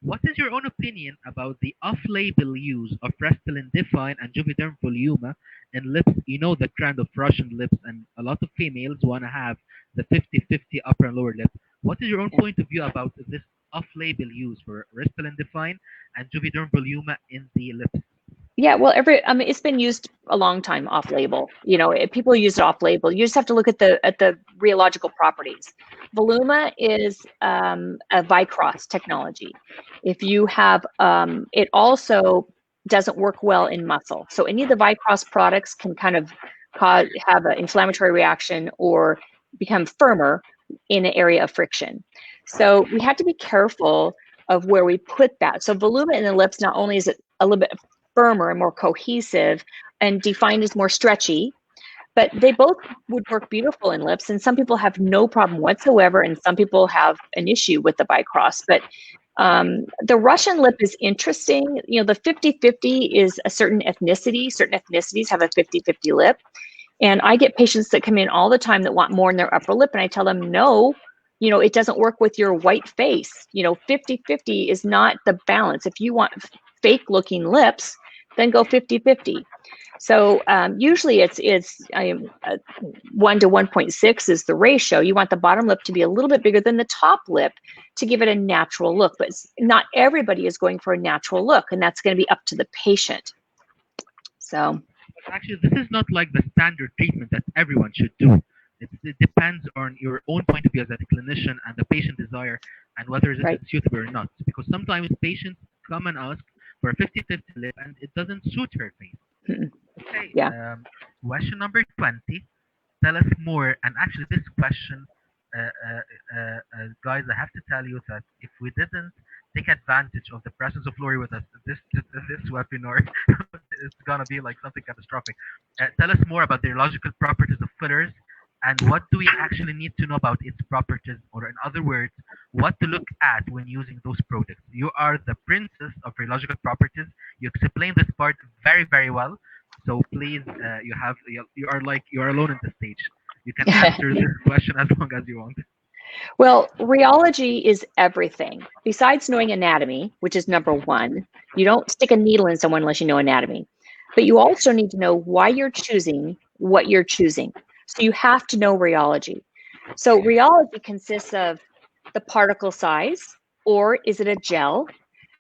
What is your own opinion about the off-label use of Restylane Define and Juvederm Voluma in lips? You know, the trend of Russian lips, and a lot of females want to have the 50-50 upper and lower lip. What is your own point of view about this off-label use for Restylane Define and Juvederm Voluma in the lips? Yeah, well, it's been used a long time off-label. You know, people use it off-label. You just have to look at the rheological properties. Voluma is a Vicross technology. If you have, it also doesn't work well in muscle. So any of the Vicross products can kind of have an inflammatory reaction or become firmer in an area of friction. So we have to be careful of where we put that. So Voluma in the lips, not only is it a little bit firmer and more cohesive, and Define is more stretchy, but they both would work beautiful in lips, and some people have no problem whatsoever, and some people have an issue with the Vicross. But the Russian lip is interesting. You know, the 50-50 is a certain ethnicity. Certain ethnicities have a 50-50 lip. And I get patients that come in all the time that want more in their upper lip, and I tell them, no, you know, it doesn't work with your white face. You know, 50-50 is not the balance. If you want fake looking lips, then go 50-50. So usually it's 1 to 1.6 is the ratio. You want the bottom lip to be a little bit bigger than the top lip to give it a natural look, but not everybody is going for a natural look, and that's going to be up to the patient. So actually, this is not like the standard treatment that everyone should do. It depends on your own point of view as a clinician and the patient desire and whether this is suitable or not. Because sometimes patients come and ask for a 50-50 lip and it doesn't suit her face. Okay. Yeah. Question number 20. Tell us more. And actually, this question, guys, I have to tell you that if we didn't take advantage of the presence of Lori with us, this webinar is gonna be like something catastrophic. Tell us more about the rheological properties of fillers, and what do we actually need to know about its properties, or in other words, what to look at when using those products. You are the princess of rheological properties. You explained this part very, very well. So please, you are alone in the stage. You can answer this question as long as you want. Well, rheology is everything. Besides knowing anatomy, which is number one, you don't stick a needle in someone unless you know anatomy. But you also need to know why you're choosing what you're choosing. So you have to know rheology. So rheology consists of the particle size, or is it a gel?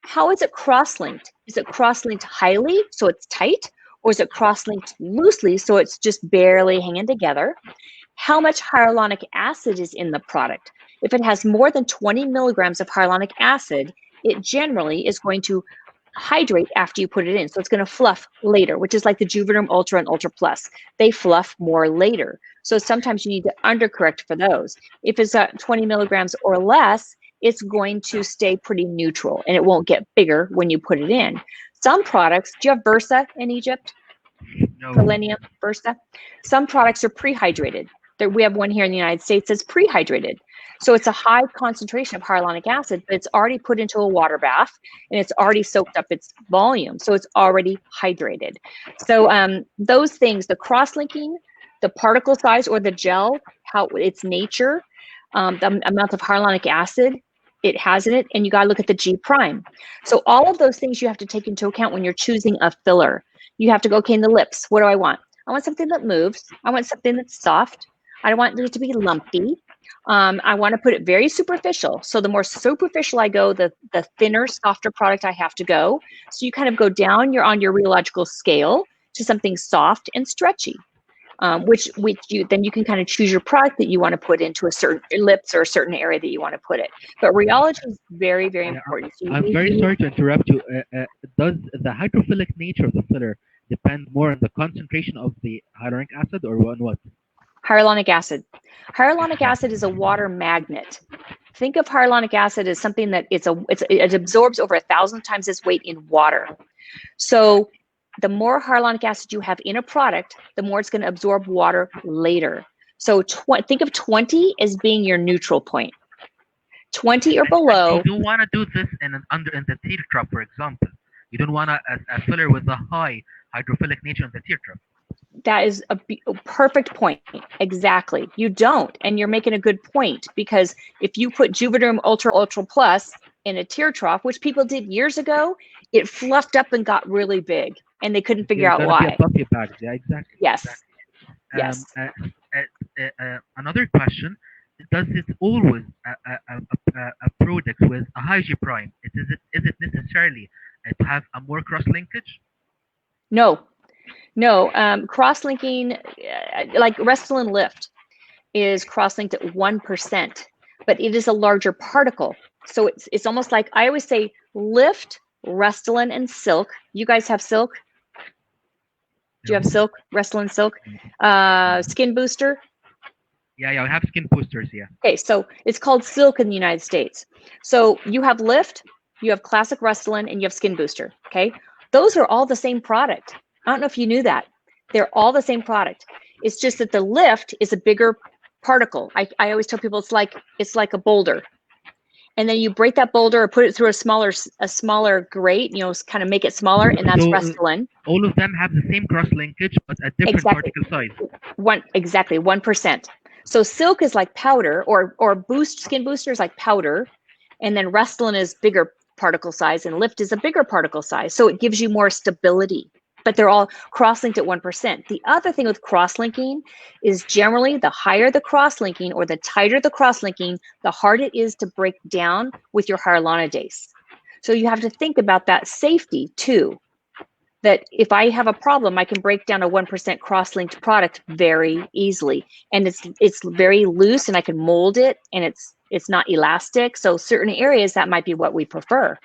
How is it cross-linked? Is it cross-linked highly, so it's tight? Or is it cross-linked loosely, so it's just barely hanging together? How much hyaluronic acid is in the product? If it has more than 20 milligrams of hyaluronic acid, it generally is going to hydrate after you put it in. So it's going to fluff later, which is like the Juvederm Ultra and Ultra Plus. They fluff more later. So sometimes you need to undercorrect for those. If it's 20 milligrams or less, it's going to stay pretty neutral and it won't get bigger when you put it in. Some products, do you have Versa in Egypt? No. Selenium, Versa? Some products are prehydrated. We have one here in the United States that's prehydrated. So it's a high concentration of hyaluronic acid, but it's already put into a water bath and it's already soaked up its volume. So it's already hydrated. So those things, the cross-linking, the particle size or the gel, how its nature, the amount of hyaluronic acid it has in it, and you got to look at the G prime. So all of those things you have to take into account when you're choosing a filler. You have to go, okay, in the lips, what do I want? I want something that moves. I want something that's soft. I don't want it to be lumpy. I want to put it very superficial. So the more superficial I go, the thinner, softer product I have to go. So you kind of go down, you're on your rheological scale to something soft and stretchy. Which then you can kind of choose your product that you want to put into a certain lips or a certain area that you want to put it. But rheology is very, very important. So I'm very sorry to interrupt you. Does the hydrophilic nature of the filler depend more on the concentration of the hyaluronic acid or on what? Hyaluronic acid. Hyaluronic acid is a water magnet. Think of hyaluronic acid as something that it absorbs over 1,000 times its weight in water. So the more hyaluronic acid you have in a product, the more it's going to absorb water later. So think of 20 as being your neutral point. 20 or below. You don't want to do this in the teardrop, for example. You don't want a filler with a high hydrophilic nature in the teardrop. That is a perfect point. Exactly. You don't. And you're making a good point, because if you put Juvederm Ultra Plus in a tear trough, which people did years ago, it fluffed up and got really big, and they couldn't figure out why. Puffy bags. Yeah, exactly. Yes. Exactly. Yes. Another question: does it always a product with a high G prime? Is it necessarily to have a more cross linkage? No. Cross-linking, like Restylane Lift, is cross-linked at 1%, but it is a larger particle. So it's almost like, I always say, Lift, Restylane, and Silk. You guys have Silk? Do you have Silk? Restylane Silk? Skin Booster? Yeah, I have skin boosters, yeah. Okay, so it's called Silk in the United States. So you have Lift, you have Classic Restylane, and you have Skin Booster, okay? Those are all the same product. I don't know if you knew that. They're all the same product. It's just that the Lift is a bigger particle. I always tell people it's like a boulder. And then you break that boulder or put it through a smaller grate, kind of make it smaller, and that's Restylane. All of them have the same cross linkage, but at different particle size. 1%. So Silk is like powder, or Skin Booster is like powder, and then Restylane is bigger particle size, and Lift is a bigger particle size. So it gives you more stability, but they're all cross-linked at 1%. The other thing with cross-linking is generally the higher the cross-linking or the tighter the cross-linking, the harder it is to break down with your hyaluronidase. So you have to think about that safety too, that if I have a problem, I can break down a 1% cross-linked product very easily. And it's very loose, and I can mold it, and it's not elastic. So certain areas, that might be what we prefer.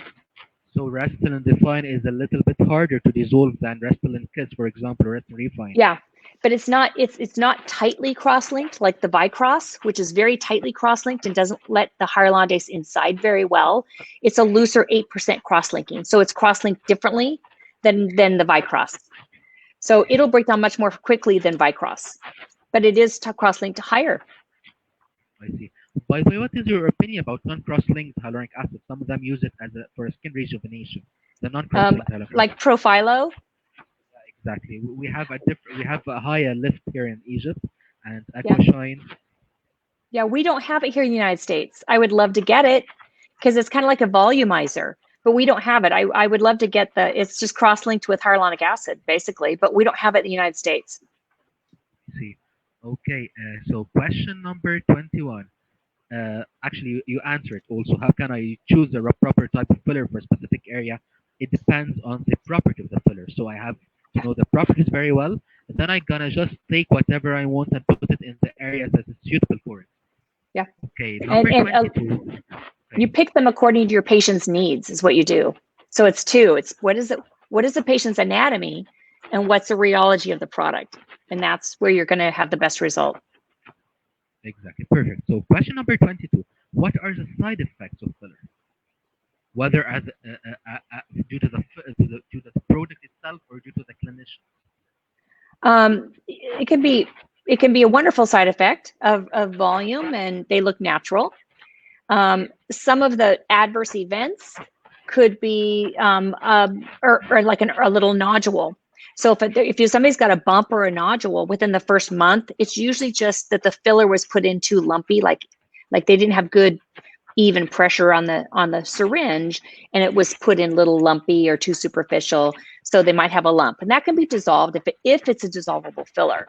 So Restylane Define is a little bit harder to dissolve than Restylane Kiss, for example, or Restylane Refine. Yeah, but it's not tightly cross-linked like the Vicross, which is very tightly cross-linked and doesn't let the hyaluronidase inside very well. It's a looser 8% cross-linking. So it's cross-linked differently than the Vicross. So it'll break down much more quickly than Vicross, but it is cross-linked higher. I see. By the way, what is your opinion about non-cross-linked hyaluronic acid? Some of them use it for skin rejuvenation. The non-cross-linked hyaluronic acid. Like Profilo? Yeah, exactly. We have a higher lift here in Egypt, and EcoShine. Yeah, we don't have it here in the United States. I would love to get it, because it's kind of like a volumizer, but we don't have it. I would love to get it's just cross-linked with hyaluronic acid, basically, but we don't have it in the United States. I see. Okay, so question number 21. Actually, you answered also. How can I choose a proper type of filler for a specific area? It depends on the property of the filler. So I have to know the properties very well. And then I'm gonna just take whatever I want and put it in the areas that is suitable for it. Yeah. Okay. Number 22. You pick them according to your patient's needs, is what you do. So it's two. It's what is the patient's anatomy, and what's the rheology of the product, and that's where you're going to have the best result. Exactly. Perfect. So question number 22. What are the side effects of filler? Whether as due to the product itself or due to the clinician? It can be a wonderful side effect of volume, and they look natural. Some of the adverse events could be or like a little nodule. So if somebody's got a bump or a nodule within the first month, it's usually just that the filler was put in too lumpy, like they didn't have good even pressure on the syringe, and it was put in little lumpy or too superficial. So they might have a lump, and that can be dissolved if it's a dissolvable filler.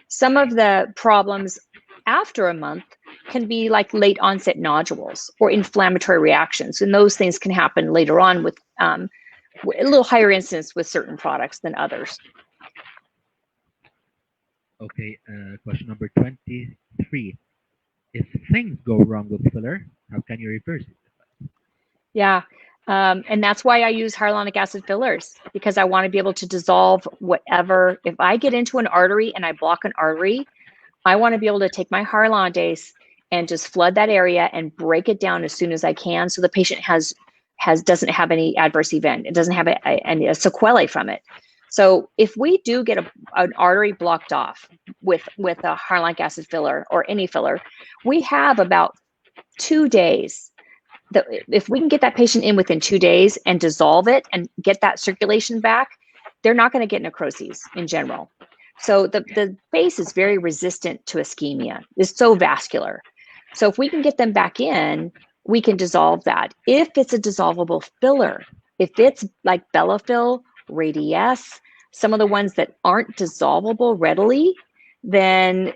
Some of the problems after a month can be like late onset nodules or inflammatory reactions. And those things can happen later on with a little higher incidence with certain products than others. Okay, question number 23. If things go wrong with filler, how can you reverse it? Yeah, and that's why I use hyaluronic acid fillers, because I want to be able to dissolve whatever. If I get into an artery and I block an artery, I want to be able to take my hyaluronidase and just flood that area and break it down as soon as I can, so the patient doesn't have any adverse event. It doesn't have any sequelae from it. So if we do get an artery blocked off with a hyaluronic acid filler or any filler, we have about 2 days. If we can get that patient in within 2 days and dissolve it and get that circulation back, they're not going to get necroses in general. So the face is very resistant to ischemia. It's so vascular. So if we can get them back in, we can dissolve that. If it's a dissolvable filler, if it's like Bellafill, Radiesse, some of the ones that aren't dissolvable readily, then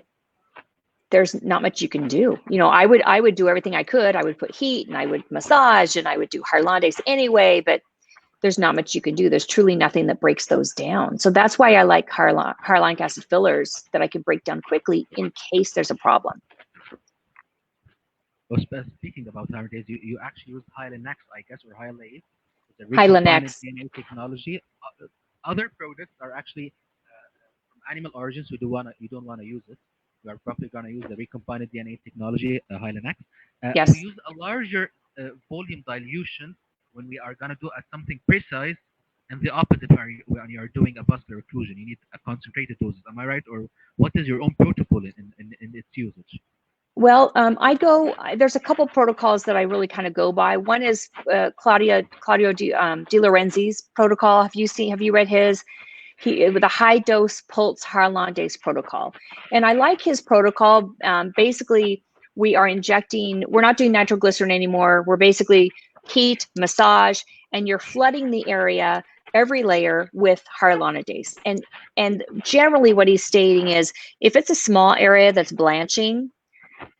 there's not much you can do. You know, I would do everything I could. I would put heat and I would massage and I would do hyaluronidase anyway, but there's not much you can do. There's truly nothing that breaks those down. So that's why I like hyaluronic acid fillers that I can break down quickly in case there's a problem. Well, speaking about hyaluronidase, you actually use Hylenex, I guess, or Hylase. It's a Hylenex DNA technology. Other products are actually from animal origins. You don't want to use it. You are probably going to use the recombined DNA technology, Hylenex. Yes. We use a larger volume dilution when we are going to do something precise, and the opposite when you are doing a vascular occlusion. You need a concentrated dose. Am I right? Or what is your own protocol in its usage? Well, there's a couple protocols that I really kind of go by. One is Claudio De Lorenzi's protocol. Have you read his? With a high dose pulse hyaluronidase protocol. And I like his protocol. Basically, we're not doing nitroglycerin anymore. We're basically heat, massage, and you're flooding the area, every layer, with hyaluronidase. And generally what he's stating is, if it's a small area that's blanching,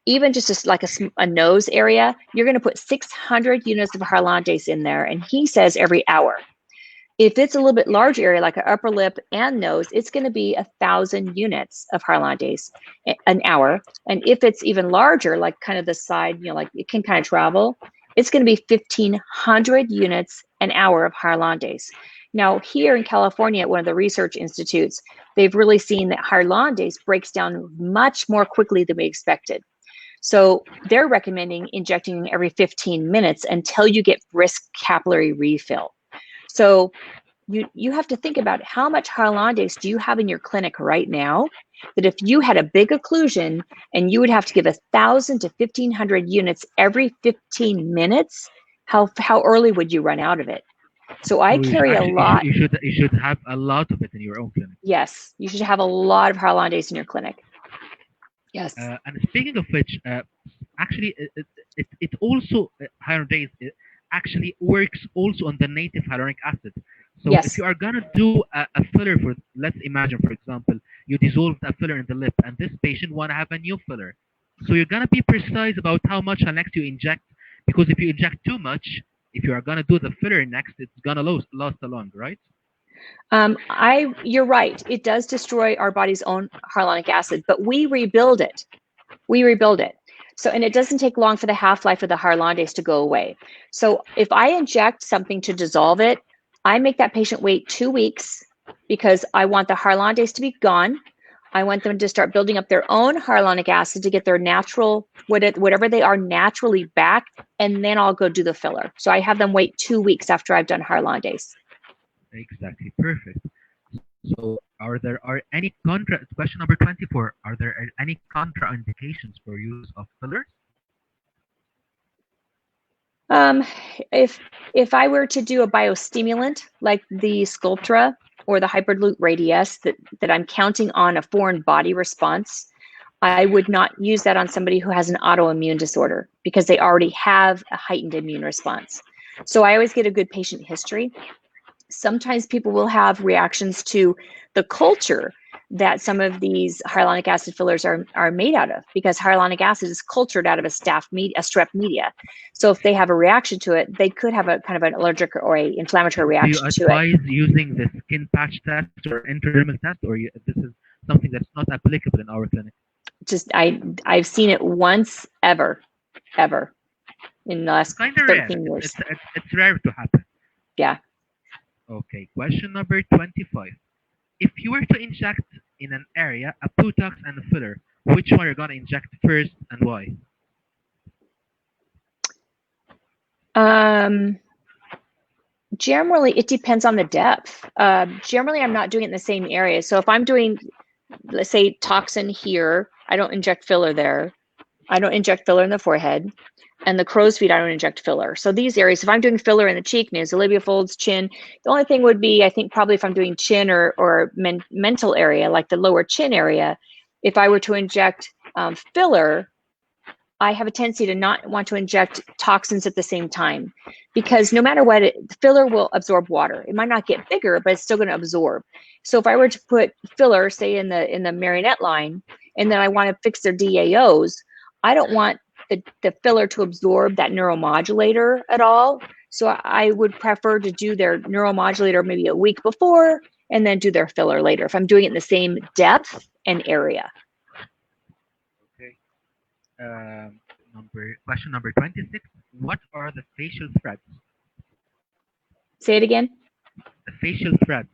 even just like a nose area, you're going to put 600 units of hyaluronidase in there. And he says every hour. If it's a little bit larger area, like an upper lip and nose, it's going to be 1,000 units of hyaluronidase an hour. And if it's even larger, like kind of the side, you know, like it can kind of travel, it's going to be 1,500 units an hour of hyaluronidase. Now, here in California, at one of the research institutes, they've really seen that hyaluronidase breaks down much more quickly than we expected. So they're recommending injecting every 15 minutes until you get brisk capillary refill. So you have to think about how much hyaluronidase do you have in your clinic right now, that if you had a big occlusion and you would have to give 1,000 to 1,500 units every 15 minutes, how early would you run out of it? So I carry a lot. You should have a lot of it in your own clinic. Yes, you should have a lot of hyaluronidase in your clinic. Yes. And speaking of which, actually, it also hyaluronidase actually works also on the native hyaluronic acid. So yes. If you are gonna do a filler for, let's imagine, for example, you dissolved a filler in the lip, and this patient wanna have a new filler. So you're gonna be precise about how much next you inject, because if you inject too much, if you are gonna do the filler next, it's gonna last a long, right? You're right. It does destroy our body's own hyaluronic acid, but we rebuild it. So, and it doesn't take long for the half-life of the hyaluronidase to go away. So if I inject something to dissolve it, I make that patient wait 2 weeks, because I want the hyaluronidase to be gone. I want them to start building up their own hyaluronic acid to get their natural, whatever they are naturally back, and then I'll go do the filler. So I have them wait 2 weeks after I've done hyaluronidase. Exactly, perfect. So any question number 24, are there any contraindications for use of fillers? If I were to do a biostimulant like the Sculptra or the Hyperloop Radiesse that I'm counting on a foreign body response, I would not use that on somebody who has an autoimmune disorder, because they already have a heightened immune response. So I always get a good patient history. Sometimes people will have reactions to the culture that some of these hyaluronic acid fillers are made out of, because hyaluronic acid is cultured out of a strep media. So if they have a reaction to it, they could have a kind of an allergic or a inflammatory Do you reaction to it. advise using the skin patch test or intradermal test, or this is something that's not applicable in our clinic? Just I've seen it once ever in the last Kind of 13 rare. years. It's rare to happen. Yeah. Okay, question number 25. If you were to inject in an area a Botox and a filler, which one you're gonna inject first and why? Generally, it depends on the depth. Generally, I'm not doing it in the same area. So if I'm doing, let's say, toxin here, I don't inject filler there. I don't inject filler in the forehead. And the crow's feet, I don't inject filler. So these areas, if I'm doing filler in the cheek, nasolabial folds, chin, the only thing would be, I think probably if I'm doing chin or mental area, like the lower chin area, if I were to inject filler, I have a tendency to not want to inject toxins at the same time, because no matter what, the filler will absorb water. It might not get bigger, but it's still going to absorb. So if I were to put filler, say in the marionette line, and then I want to fix their DAOs, I don't want the filler to absorb that neuromodulator at all. So I would prefer to do their neuromodulator maybe a week before and then do their filler later if I'm doing it in the same depth and area. Okay. Question number 26. What are the facial threads? Say it again. The facial thread.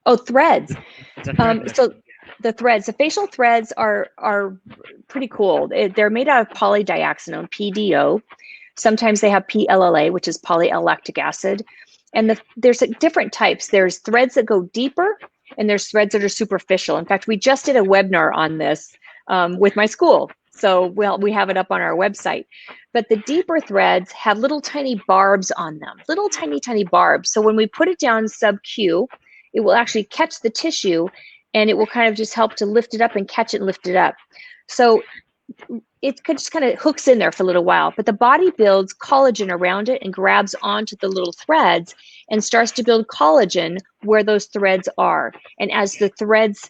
Oh, threads. So the threads, the facial threads are pretty cool. They're made out of polydioxanone, PDO. Sometimes they have PLLA, which is polyl-lactic acid. And there's different types. There's threads that go deeper, and there's threads that are superficial. In fact, we just did a webinar on this with my school. So we have it up on our website. But the deeper threads have little tiny barbs on them, little tiny barbs. So when we put it down sub-Q, it will actually catch the tissue, and it will kind of just help to lift it up and catch it and lift it up. So it just kind of hooks in there for a little while, but the body builds collagen around it and grabs onto the little threads and starts to build collagen where those threads are. And as the threads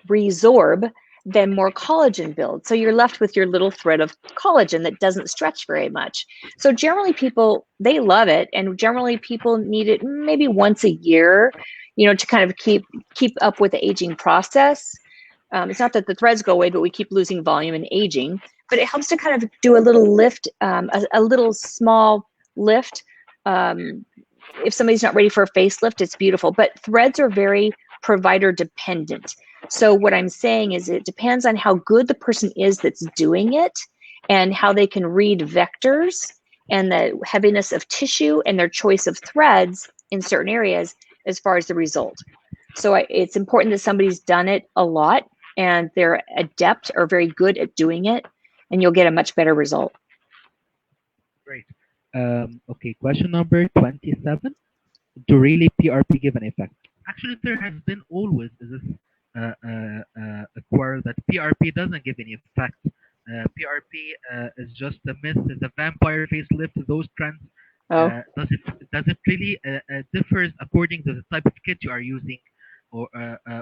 resorb, then more collagen builds. So you're left with your little thread of collagen that doesn't stretch very much. So generally people, they love it. And generally people need it maybe once a year, you know, to kind of keep up with the aging process. It's not that the threads go away, but we keep losing volume and aging. But it helps to kind of do a little lift, a little small lift. If somebody's not ready for a facelift, it's beautiful. But threads are very provider dependent. So what I'm saying is it depends on how good the person is that's doing it and how they can read vectors and the heaviness of tissue and their choice of threads in certain areas as far as the result. So it's important that somebody's done it a lot and they're adept or very good at doing it, and you'll get a much better result. Great. Okay, question number 27. Do really PRP give an effect? Actually, there has been always this quarrel that PRP doesn't give any effect. PRP is just a myth, is a vampire facelift, those trends. Does it really differs according to the type of kit you are using, or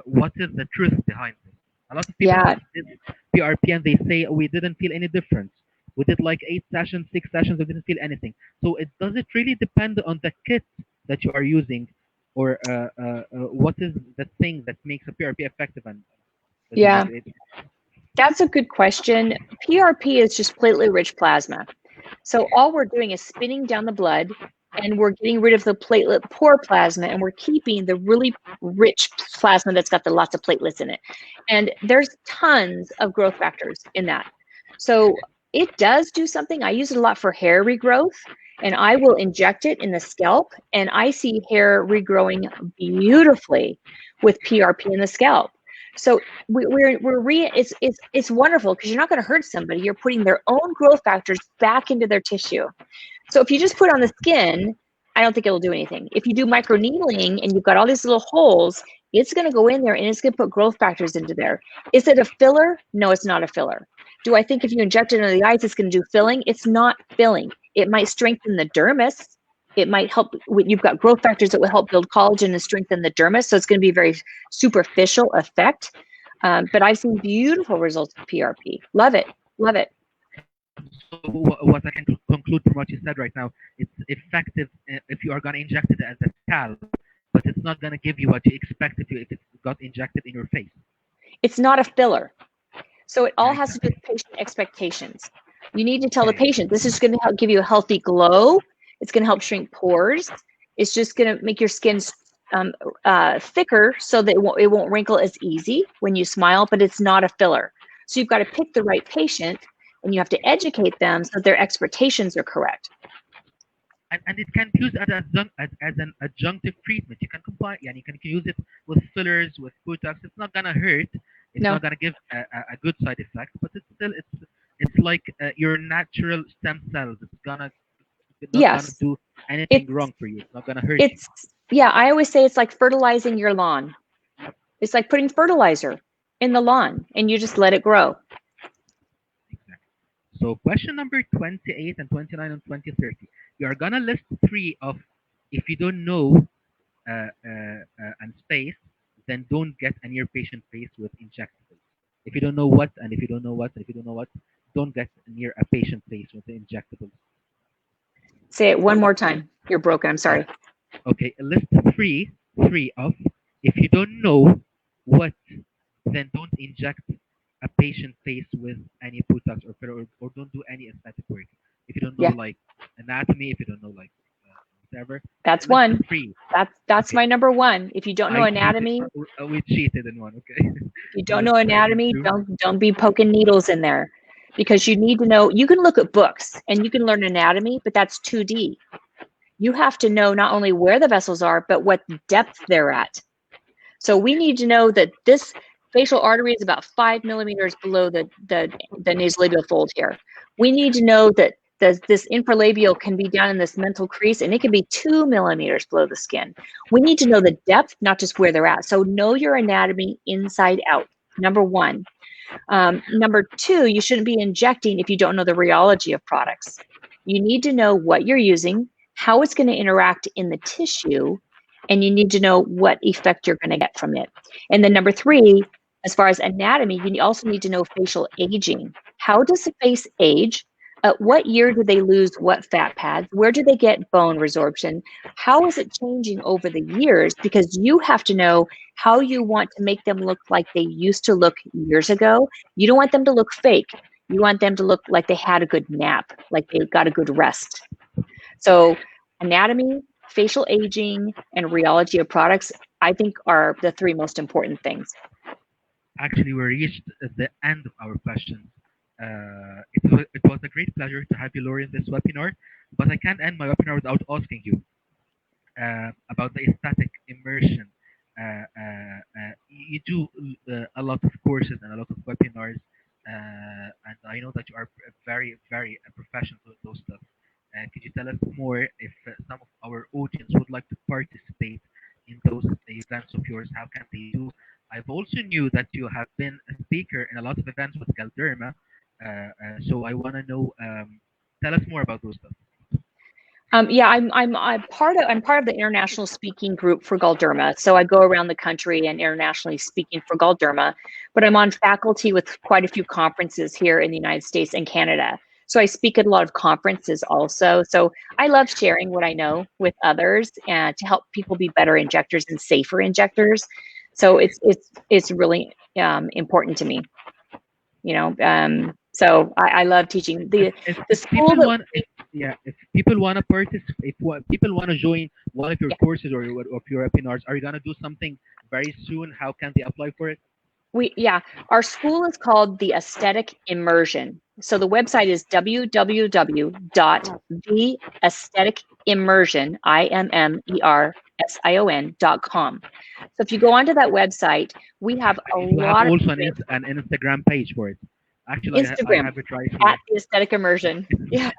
what is the truth behind it? A lot of people did PRP and they say we didn't feel any difference. We did like 8 sessions, 6 sessions, we didn't feel anything. So does it really depend on the kit that you are using, or what is the thing that makes a PRP effective? And that's a good question. PRP is just platelet-rich plasma. So all we're doing is spinning down the blood, and we're getting rid of the platelet-poor plasma, and we're keeping the really rich plasma that's got lots of platelets in it. And there's tons of growth factors in that. So it does do something. I use it a lot for hair regrowth, and I will inject it in the scalp, and I see hair regrowing beautifully with PRP in the scalp. So it's wonderful because you're not going to hurt somebody. You're putting their own growth factors back into their tissue. So if you just put it on the skin, I don't think it'll do anything. If you do microneedling and you've got all these little holes, it's going to go in there and it's going to put growth factors into there. Is it a filler? No, it's not a filler. Do I think if you inject it into the eyes, it's going to do filling? It's not filling. It might strengthen the dermis. It might help. You've got growth factors that will help build collagen and strengthen the dermis. So it's going to be a very superficial effect. But I've seen beautiful results with PRP. Love it. Love it. So what I can conclude from what you said right now, it's effective if you are going to inject it as a scalp, but it's not going to give you what you expect if it's got injected in your face. It's not a filler. So it all has to do Exactly. with patient expectations. You need to tell the Okay. patient, this is going to help give you a healthy glow. It's going to help shrink pores. It's just going to make your skin thicker so that it won't wrinkle as easy when you smile, but it's not a filler. So you've got to pick the right patient and you have to educate them so their expectations are correct. And it can be used as an adjunctive treatment. You can combine, yeah, you can use it with fillers, with Botox. It's not gonna hurt. It's No. not gonna give a good side effect, but it's still it's like your natural stem cells. It's gonna not gonna Yes. do anything wrong for you. It's not gonna hurt you. Yeah, I always say it's like fertilizing your lawn. It's like putting fertilizer in the lawn and you just let it grow. Exactly. So question number 28 and 29 and 20, 30. You are gonna list three of, if you don't know and space, then don't get a near patient face with injectables. If you don't know what, and if you don't know what, and if you don't know what, don't get near a patient face with the injectables. Say it one more time. You're broken. I'm sorry. Okay, list three of, if you don't know what, then don't inject a patient face with any Botox or filler, or don't do any aesthetic work. If you don't know like anatomy, if you don't know like whatever. That's one. Three. That's Okay. my number one. If you don't know anatomy, we cheated in one. Okay. If you don't know anatomy, don't be poking needles in there, because you need to know. You can look at books and you can learn anatomy, but that's 2D. You have to know not only where the vessels are, but what depth they're at. So we need to know that this facial artery is about 5 millimeters below the nasolabial fold here. We need to know that this infralabial can be down in this mental crease and it can be 2 millimeters below the skin. We need to know the depth, not just where they're at. So know your anatomy inside out, number one. Number two, you shouldn't be injecting if you don't know the rheology of products. You need to know what you're using, how it's going to interact in the tissue, and you need to know what effect you're going to get from it. And then number three, as far as anatomy, you also need to know facial aging. How does the face age? At what year do they lose what fat pads? Where do they get bone resorption? How is it changing over the years? Because you have to know how you want to make them look like they used to look years ago. You don't want them to look fake. You want them to look like they had a good nap, like they got a good rest. So anatomy, facial aging, and rheology of products, I think, are the three most important things. Actually, we reached the end of our questions. It was a great pleasure to have you, Lori, in this webinar, but I can't end my webinar without asking you about the aesthetic immersion. You do a lot of courses and a lot of webinars, and I know that you are very, very professional with those stuff. Could you tell us more if some of our audience would like to participate in those events of yours? How can they do? I've also knew that you have been a speaker in a lot of events with Galderma, so I want to know. Tell us more about those stuff. Yeah, I'm part of the international speaking group for Galderma. So I go around the country and internationally speaking for Galderma, but I'm on faculty with quite a few conferences here in the United States and Canada. So I speak at a lot of conferences also. So I love sharing what I know with others and to help people be better injectors and safer injectors. So it's really important to me, you know. So I love teaching the school that if people want to participate, if people want to join one of your courses or of your webinars, are you gonna do something very soon? How can they apply for it? Our school is called the Aesthetic Immersion. So the website is www.theaestheticimmersion.com. So if you go onto that website, we have a lot of an Instagram page for it. Actually, Instagram I have it right here. at the Aesthetic Immersion. Yeah.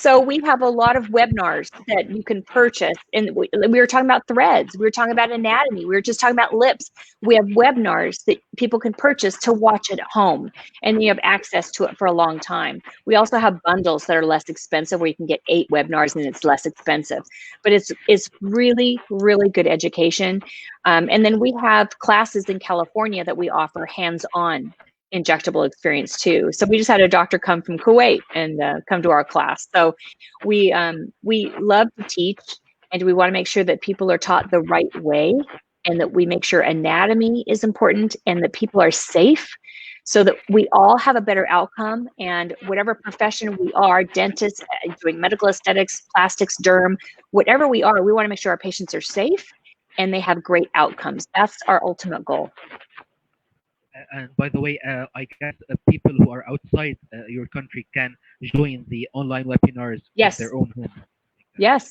So we have a lot of webinars that you can purchase. And we were talking about threads. We were talking about anatomy. We were just talking about lips. We have webinars that people can purchase to watch at home, and you have access to it for a long time. We also have bundles that are less expensive where you can get 8 webinars and it's less expensive. But it's really, really good education. And then we have classes in California that we offer hands-on injectable experience too. So we just had a doctor come from Kuwait and come to our class. So we love to teach, and we want to make sure that people are taught the right way, and that we make sure anatomy is important and that people are safe, so that we all have a better outcome. And whatever profession we are, dentists, doing medical aesthetics, plastics, derm, whatever we are, we want to make sure our patients are safe and they have great outcomes. That's our ultimate goal. And by the way, I guess people who are outside your country can join the online webinars Yes. from their own home. Yes.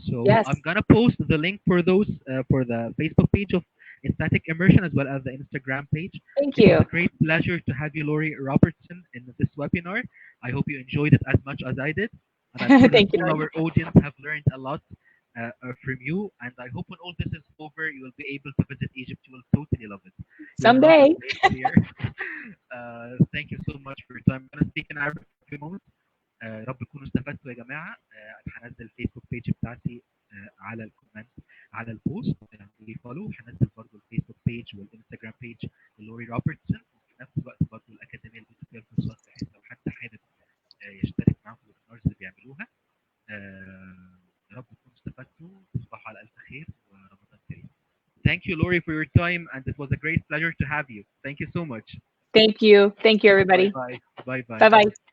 So Yes. I'm gonna post the link for those for the Facebook page of Aesthetic Immersion as well as the Instagram page. Thank It was you. a great pleasure to have you, Noury Robertson, in this webinar. I hope you enjoyed it as much as I did, and I'm sure that Thank you. all our audience have learned a lot from you. And I hope when all this is over, you will be able to visit Egypt. You will totally love it. You'll love Someday. the place here. Thank you so much for your time. I'm gonna speak in Arabic for a few moments. يا رب تكونوا استفدتوا يا جماعه. هنزل الفيسبوك بيج بتاعتي على الكومنت على البوست، وفولو. هنزل برضه الفيسبوك بيج والانستجرام بيج لوري روبرتسون، وفي نفس الوقت برضه الاكاديميه البيوتيفيال كورسات، بحيث لو حد حابب يشترك معاهم في الويبinars اللي بيعملوها. يا رب تكونوا استفدتوا. تصبحوا على الف خير ورمضان كريم. Thank you, Noury, for your time, and it was a great pleasure to have you. Thank you so much. Thank you. Thank you, everybody. Bye bye. Bye bye. Bye-bye.